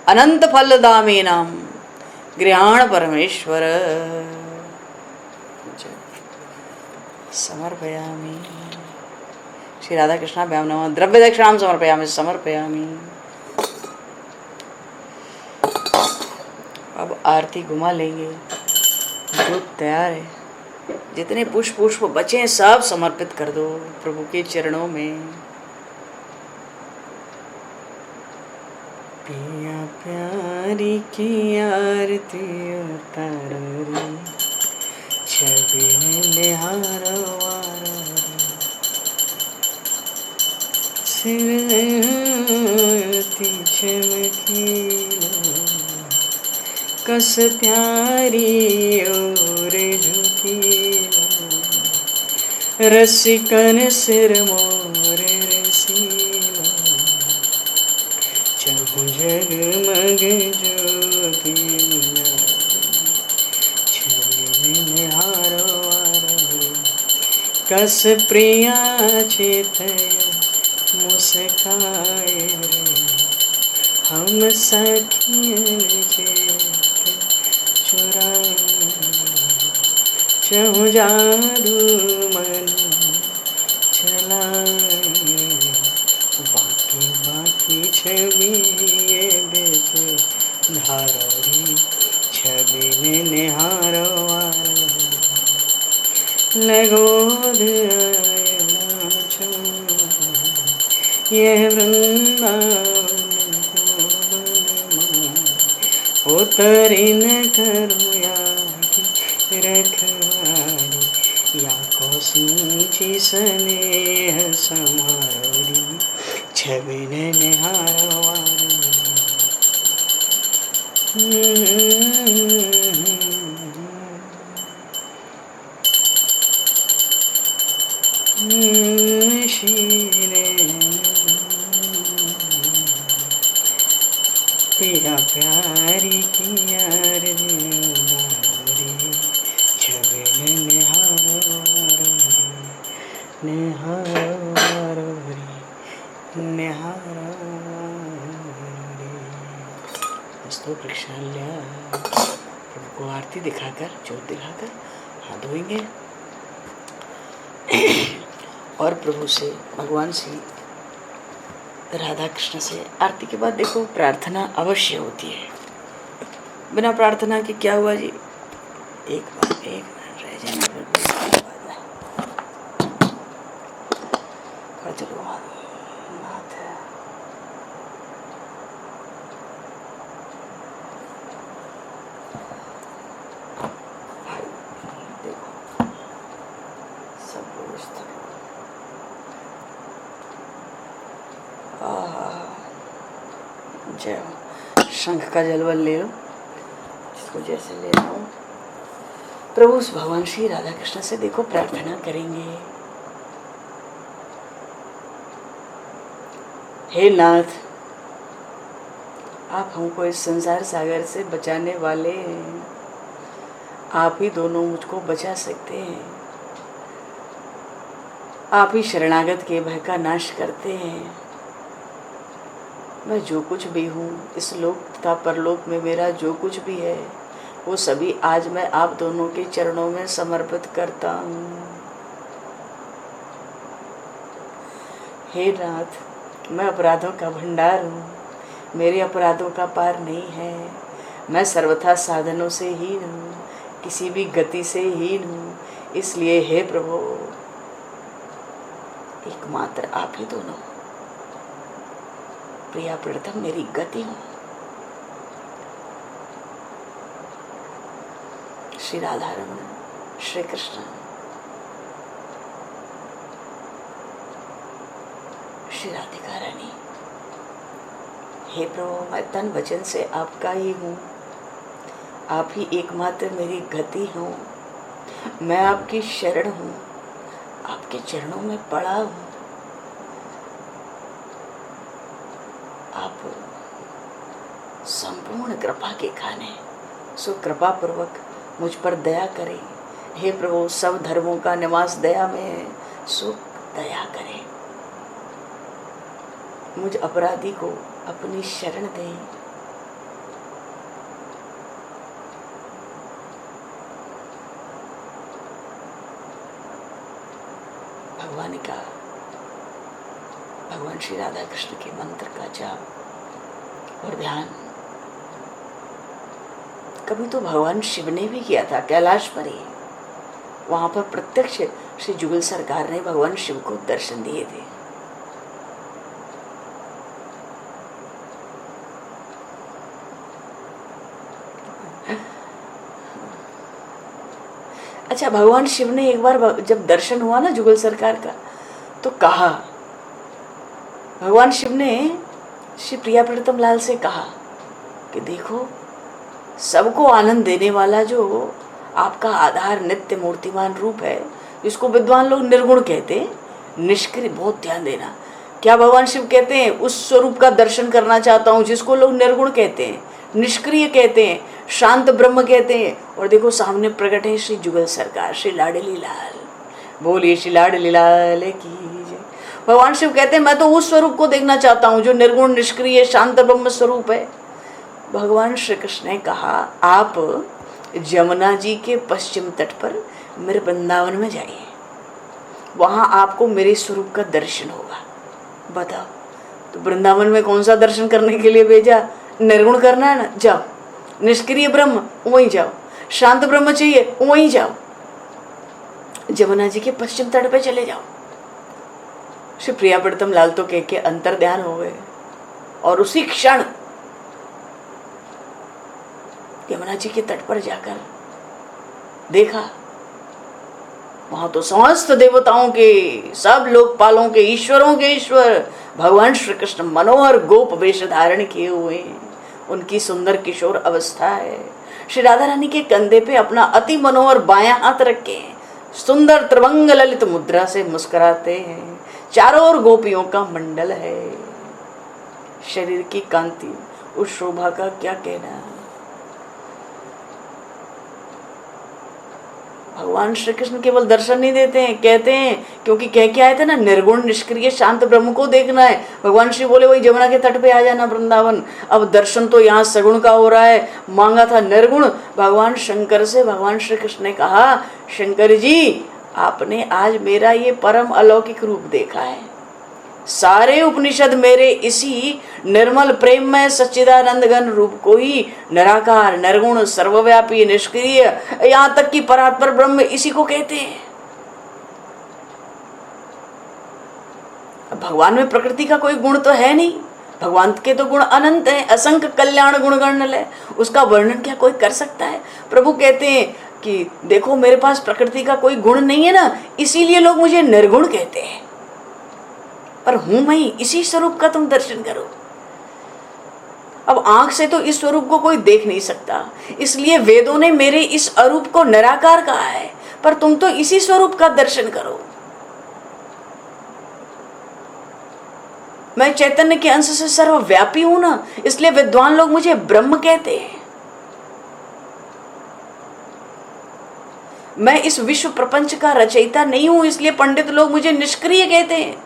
अनंत फल दामे नाम गृहाण परमेश्वर समर्पयामि। श्री राधा कृष्णाभ्याम नमः। द्रव्य दक्षिणाम समर्पयामि, समर्पयामि। अब आरती घुमा लेंगे। जो तैयार है, जितने पुष्प पुष्प बचे सब समर्पित कर दो प्रभु के चरणों में। पिया प्यारी की आरती उतारो रे, छवि निहारो सिरती चमकीलो, कस प्यारी और झुकीलो, रसिकन सिर मोर रसीलो, चहु जगमग ज्योति छवि निहारो कस प्रिया चेतय मुस्काए रे, हम सखियन चेत चुराए, चहु जादू मन चलाए, बाकी बाकी छवि ये बेच धारी, छवि ने निहारो लगो यह वृंदावन उतरी न करो या की रखवारी, या को सिंची स्नेह समारोरी, छवि ने निहारो पिया प्यारी की यार छवि निहारो निहारो निहारो। दोस्तों प्रक्षाल्य प्रभु को आरती दिखाकर, ज्योत दिखाकर हाथ धोएंगे और प्रभु से, भगवान से, राधा कृष्ण से आरती के बाद देखो प्रार्थना अवश्य होती है। बिना प्रार्थना के क्या हुआ जी? एक मिनट रह जाने पर चलो बात है। देखो सब व्यवस्था। जय हो। शंख का जलवा ले लो, इसको जैसे ले रहा हूँ। प्रभु उस भगवान श्री राधा कृष्ण से देखो प्रार्थना करेंगे। हे नाथ, आप हमको इस संसार सागर से बचाने वाले हैं। आप ही दोनों मुझको बचा सकते हैं। आप ही शरणागत के भय का नाश करते हैं। मैं जो कुछ भी हूँ, इस लोक तथा परलोक में मेरा जो कुछ भी है, वो सभी आज मैं आप दोनों के चरणों में समर्पित करता हूँ। हे नाथ, मैं अपराधों का भंडार हूँ। मेरे अपराधों का पार नहीं है। मैं सर्वथा साधनों से हीन हूँ, किसी भी गति से हीन हूँ। इसलिए हे प्रभु, एकमात्र आप ही दोनों प्रिया प्रियतम मेरी गति हूँ। श्री राधा रमण, श्री कृष्ण, श्री राधिका रानी। हे प्रभु, मैं तन वचन से आपका ही हूँ। आप ही एकमात्र मेरी गति हूँ। मैं आपकी शरण हूँ, आपके चरणों में पड़ा हूँ। आप संपूर्ण कृपा के खाने, सो कृपा पूर्वक मुझ पर दया करें। हे प्रभु, सब धर्मों का निवास दया में है, सो दया करें। मुझ अपराधी को अपनी शरण दें। भगवान श्री राधा कृष्ण के मंत्र का जाप और ध्यान कभी तो भगवान शिव ने भी किया था कैलाश पर ही। वहां पर प्रत्यक्ष श्री जुगल सरकार ने भगवान शिव को दर्शन दिए थे। अच्छा, भगवान शिव ने एक बार जब दर्शन हुआ ना जुगल सरकार का, तो कहा, भगवान शिव ने श्री प्रिया प्रीतम लाल से कहा कि देखो, सबको आनंद देने वाला जो आपका आधार नित्य मूर्तिमान रूप है, जिसको विद्वान लोग निर्गुण कहते हैं, निष्क्रिय, बहुत ध्यान देना। क्या भगवान शिव कहते हैं? उस स्वरूप का दर्शन करना चाहता हूँ जिसको लोग निर्गुण कहते हैं, निष्क्रिय कहते हैं, शांत ब्रह्म कहते हैं। और देखो सामने प्रकट है श्री जुगल सरकार, श्री लाडली लाल। बोलिए श्री लाडली लाल की जय। भगवान शिव कहते हैं मैं तो उस स्वरूप को देखना चाहता हूँ जो निर्गुण निष्क्रिय शांत ब्रह्म स्वरूप है। भगवान श्री कृष्ण ने कहा, आप जमुना जी के पश्चिम तट पर मेरे वृंदावन में जाइए, वहां आपको मेरे स्वरूप का दर्शन होगा। बताओ, तो वृंदावन में कौन सा दर्शन करने के लिए भेजा? निर्गुण करना है ना, जाओ। निष्क्रिय ब्रह्म, वहीं जाओ। शांत ब्रह्म चाहिए, वहीं जाओ। जमुना जी के पश्चिम तट पे चले जाओ। श्री प्रिया प्रीतम लाल तो कह के अंतर ध्यान हो गए और उसी क्षण यमुना जी के तट पर जाकर देखा, वहां तो समस्त देवताओं के, सब लोकपालों के, ईश्वरों के ईश्वर भगवान श्री कृष्ण मनोहर गोप वेश धारण किए हुए हैं। उनकी सुंदर किशोर अवस्था है। श्री राधा रानी के कंधे पे अपना अति मनोहर बायां हाथ रखे सुंदर त्रिभंग ललित मुद्रा से मुस्कुराते हैं। चारों ओर गोपियों का मंडल है। शरीर की कांति, उस शोभा का क्या कहना। भगवान श्री कृष्ण केवल दर्शन नहीं देते हैं, कहते हैं, क्योंकि कह के आए थे ना, निर्गुण निष्क्रिय शांत ब्रह्म को देखना है। भगवान श्री बोले वही जमुना के तट पे आ जाना वृंदावन। अब दर्शन तो यहाँ सगुण का हो रहा है, मांगा था निर्गुण। भगवान शंकर से भगवान श्री कृष्ण ने कहा, शंकर जी, आपने आज मेरा ये परम अलौकिक रूप देखा है। सारे उपनिषद मेरे इसी निर्मल प्रेम में सच्चिदानंद घन रूप को ही निराकार, निर्गुण, सर्वव्यापी, निष्क्रिय, यहाँ तक कि परात्पर ब्रह्म इसी को कहते हैं। भगवान में प्रकृति का कोई गुण तो है नहीं। भगवान के तो गुण अनंत हैं, असंख्य कल्याण गुण गण है, उसका वर्णन क्या कोई कर सकता है? प्रभु कहते हैं कि देखो मेरे पास प्रकृति का कोई गुण नहीं है ना, इसीलिए लोग मुझे निर्गुण कहते हैं, पर हूं मैं इसी स्वरूप का, तुम दर्शन करो। अब आंख से तो इस स्वरूप को कोई देख नहीं सकता, इसलिए वेदों ने मेरे इस अरूप को निराकार कहा है, पर तुम तो इसी स्वरूप का दर्शन करो। मैं चैतन्य के अंश से सर्वव्यापी हूं ना, इसलिए विद्वान लोग मुझे ब्रह्म कहते हैं। मैं इस विश्व प्रपंच का रचयिता नहीं हूं, इसलिए पंडित लोग मुझे निष्क्रिय कहते हैं।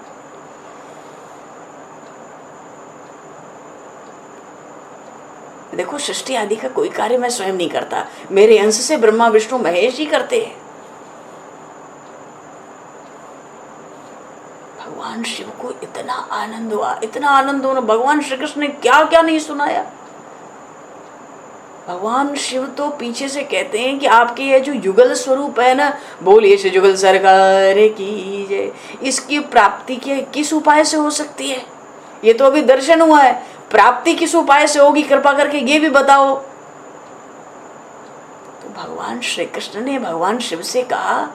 देखो सृष्टि आदि का कोई कार्य मैं स्वयं नहीं करता, मेरे अंश से ब्रह्मा विष्णु महेश ही करते हैं। भगवान शिव को इतना आनंद हुआ, इतना आनंद हुआ, भगवान श्री कृष्ण ने क्या क्या नहीं सुनाया। भगवान शिव तो पीछे से कहते हैं कि आपके ये जो युगल स्वरूप है ना, बोलिए श्री जुगल सरकार की जय, इसकी प्राप्ति के किस उपाय से हो सकती है? ये तो अभी दर्शन हुआ है, प्राप्ति किस उपाय से होगी, कृपा करके ये भी बताओ। तो भगवान श्री कृष्ण ने भगवान शिव से कहा,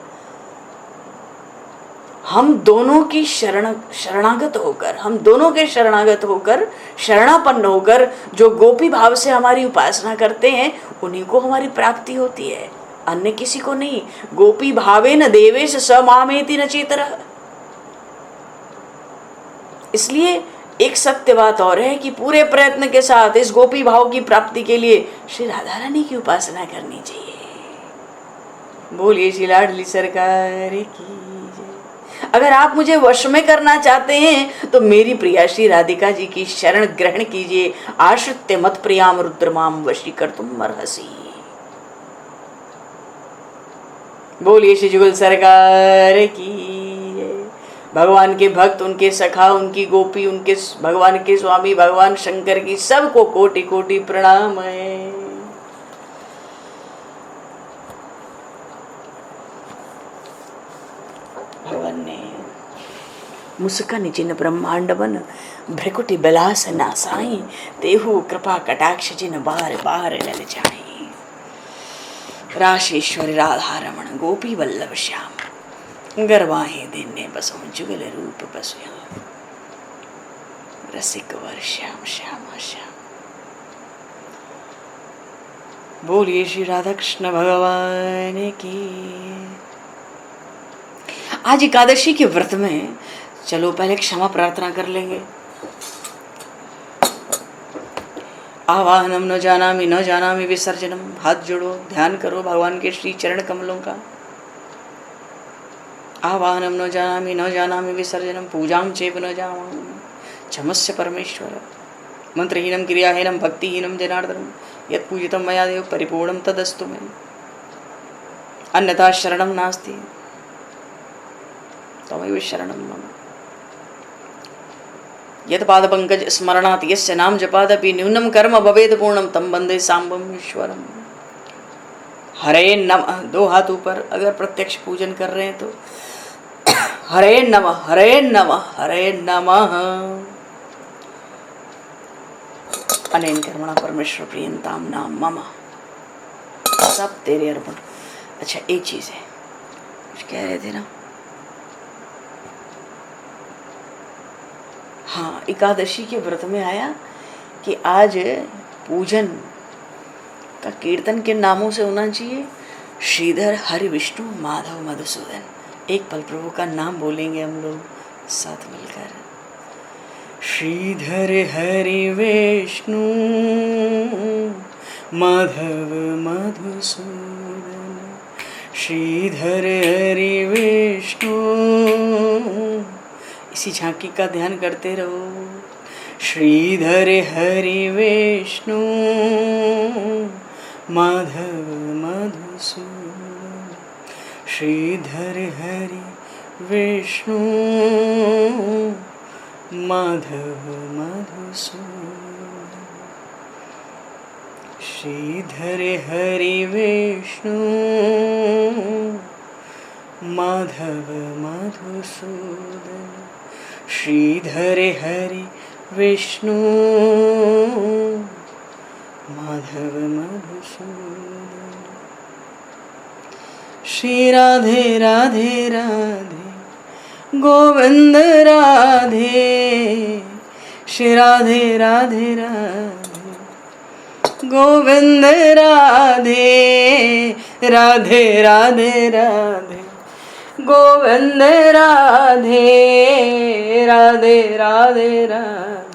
हम दोनों की शरणागत होकर, हम दोनों के शरणागत होकर, शरणापन्न होकर जो गोपी भाव से हमारी उपासना करते हैं, उन्हीं को हमारी प्राप्ति होती है, अन्य किसी को नहीं। गोपी भावेन देवेश स मामेति न चेतरः। इसलिए एक सत्य बात और है कि पूरे प्रयत्न के साथ इस गोपी भाव की प्राप्ति के लिए श्री राधा रानी की उपासना करनी चाहिए। बोलिए श्री लाडली सरकार की। अगर आप मुझे वश में करना चाहते हैं तो मेरी प्रिया श्री राधिका जी की शरण ग्रहण कीजिए। आश्रित्य मत प्रियाम रुद्रमाम वशी कर तुम अर्हसी। बोलिए श्री जुगल सरकार की। भगवान के भक्त, उनके सखा, उनकी गोपी, उनके भगवान के स्वामी भगवान शंकर की सबको कोटि कोटि प्रणाम है। भगवान ने मुस्कन जिन ब्रह्मांड बन भ्रिकुटि बिलास नासाई, तेहु कृपा कटाक्ष जिन बार बार लल जाई। राशेश्वरी राधा रमण गोपी वल्लभ श्याम, गरवाहे दिने बसों जुगल रूप बसुया। रसिक वर श्याम श्याम श्याम। बोलिए श्री राधा कृष्ण भगवान की। आज एकादशी के व्रत में चलो पहले क्षमा प्रार्थना कर लेंगे। आवाहनम न जानामि विसर्जनम। हाथ जोड़ो, ध्यान करो भगवान के श्री चरण कमलों का। आवाहनम न जानामि विसर्जनम। पूजाम चेप न जानामि क्षमस्य परमेश्वर। मंत्रहीनम क्रियाहीनम भक्तिहीनम जनार्दनम, यत् पूजितम मया देव परिपूर्णम तदस्तु मे। अन्यथा शरणम नास्ति तमैव शरणम मम। यत् पाद पंकज स्मरणात् यस्य नाम जपादपि न्यूनम कर्म भवेद पूर्णम तम वंदे सांबम ईश्वरम। हरे नमः। दो हाथ ऊपर अगर प्रत्यक्ष पूजन कर रहे हैं तो हरे नमः हरे नमः हरे नमः। अनेन कर्मणा परमेश्वर प्रियंताम नाम मम। सब तेरे अर्पण। अच्छा एक चीज है, कुछ कह रहे थे ना। हाँ, एकादशी के व्रत में आया कि आज पूजन का कीर्तन किन नामों से होना चाहिए। श्रीधर, हरि, विष्णु, माधव, मधुसूदन। एक पल प्रभु का नाम बोलेंगे हम लोग साथ मिलकर। श्रीधर हरि विष्णु माधव मधुसूदन। श्रीधर हरि विष्णु। इसी झांकी का ध्यान करते रहो। श्रीधर हरि विष्णु माधव मधुसूदन। श्रीधर हरि विष्णु माधव मधुसूदन। श्रीधर हरि विष्णु माधव मधुसूदन। श्रीधर हरि विष्णु माधव मधुसूदन। श्री राधे राधे राधे गोविंद राधे, श्री राधे राधे राधे गोविंद राधे, राधे राधे राधे गोविंद राधे, राधे राधे राधे।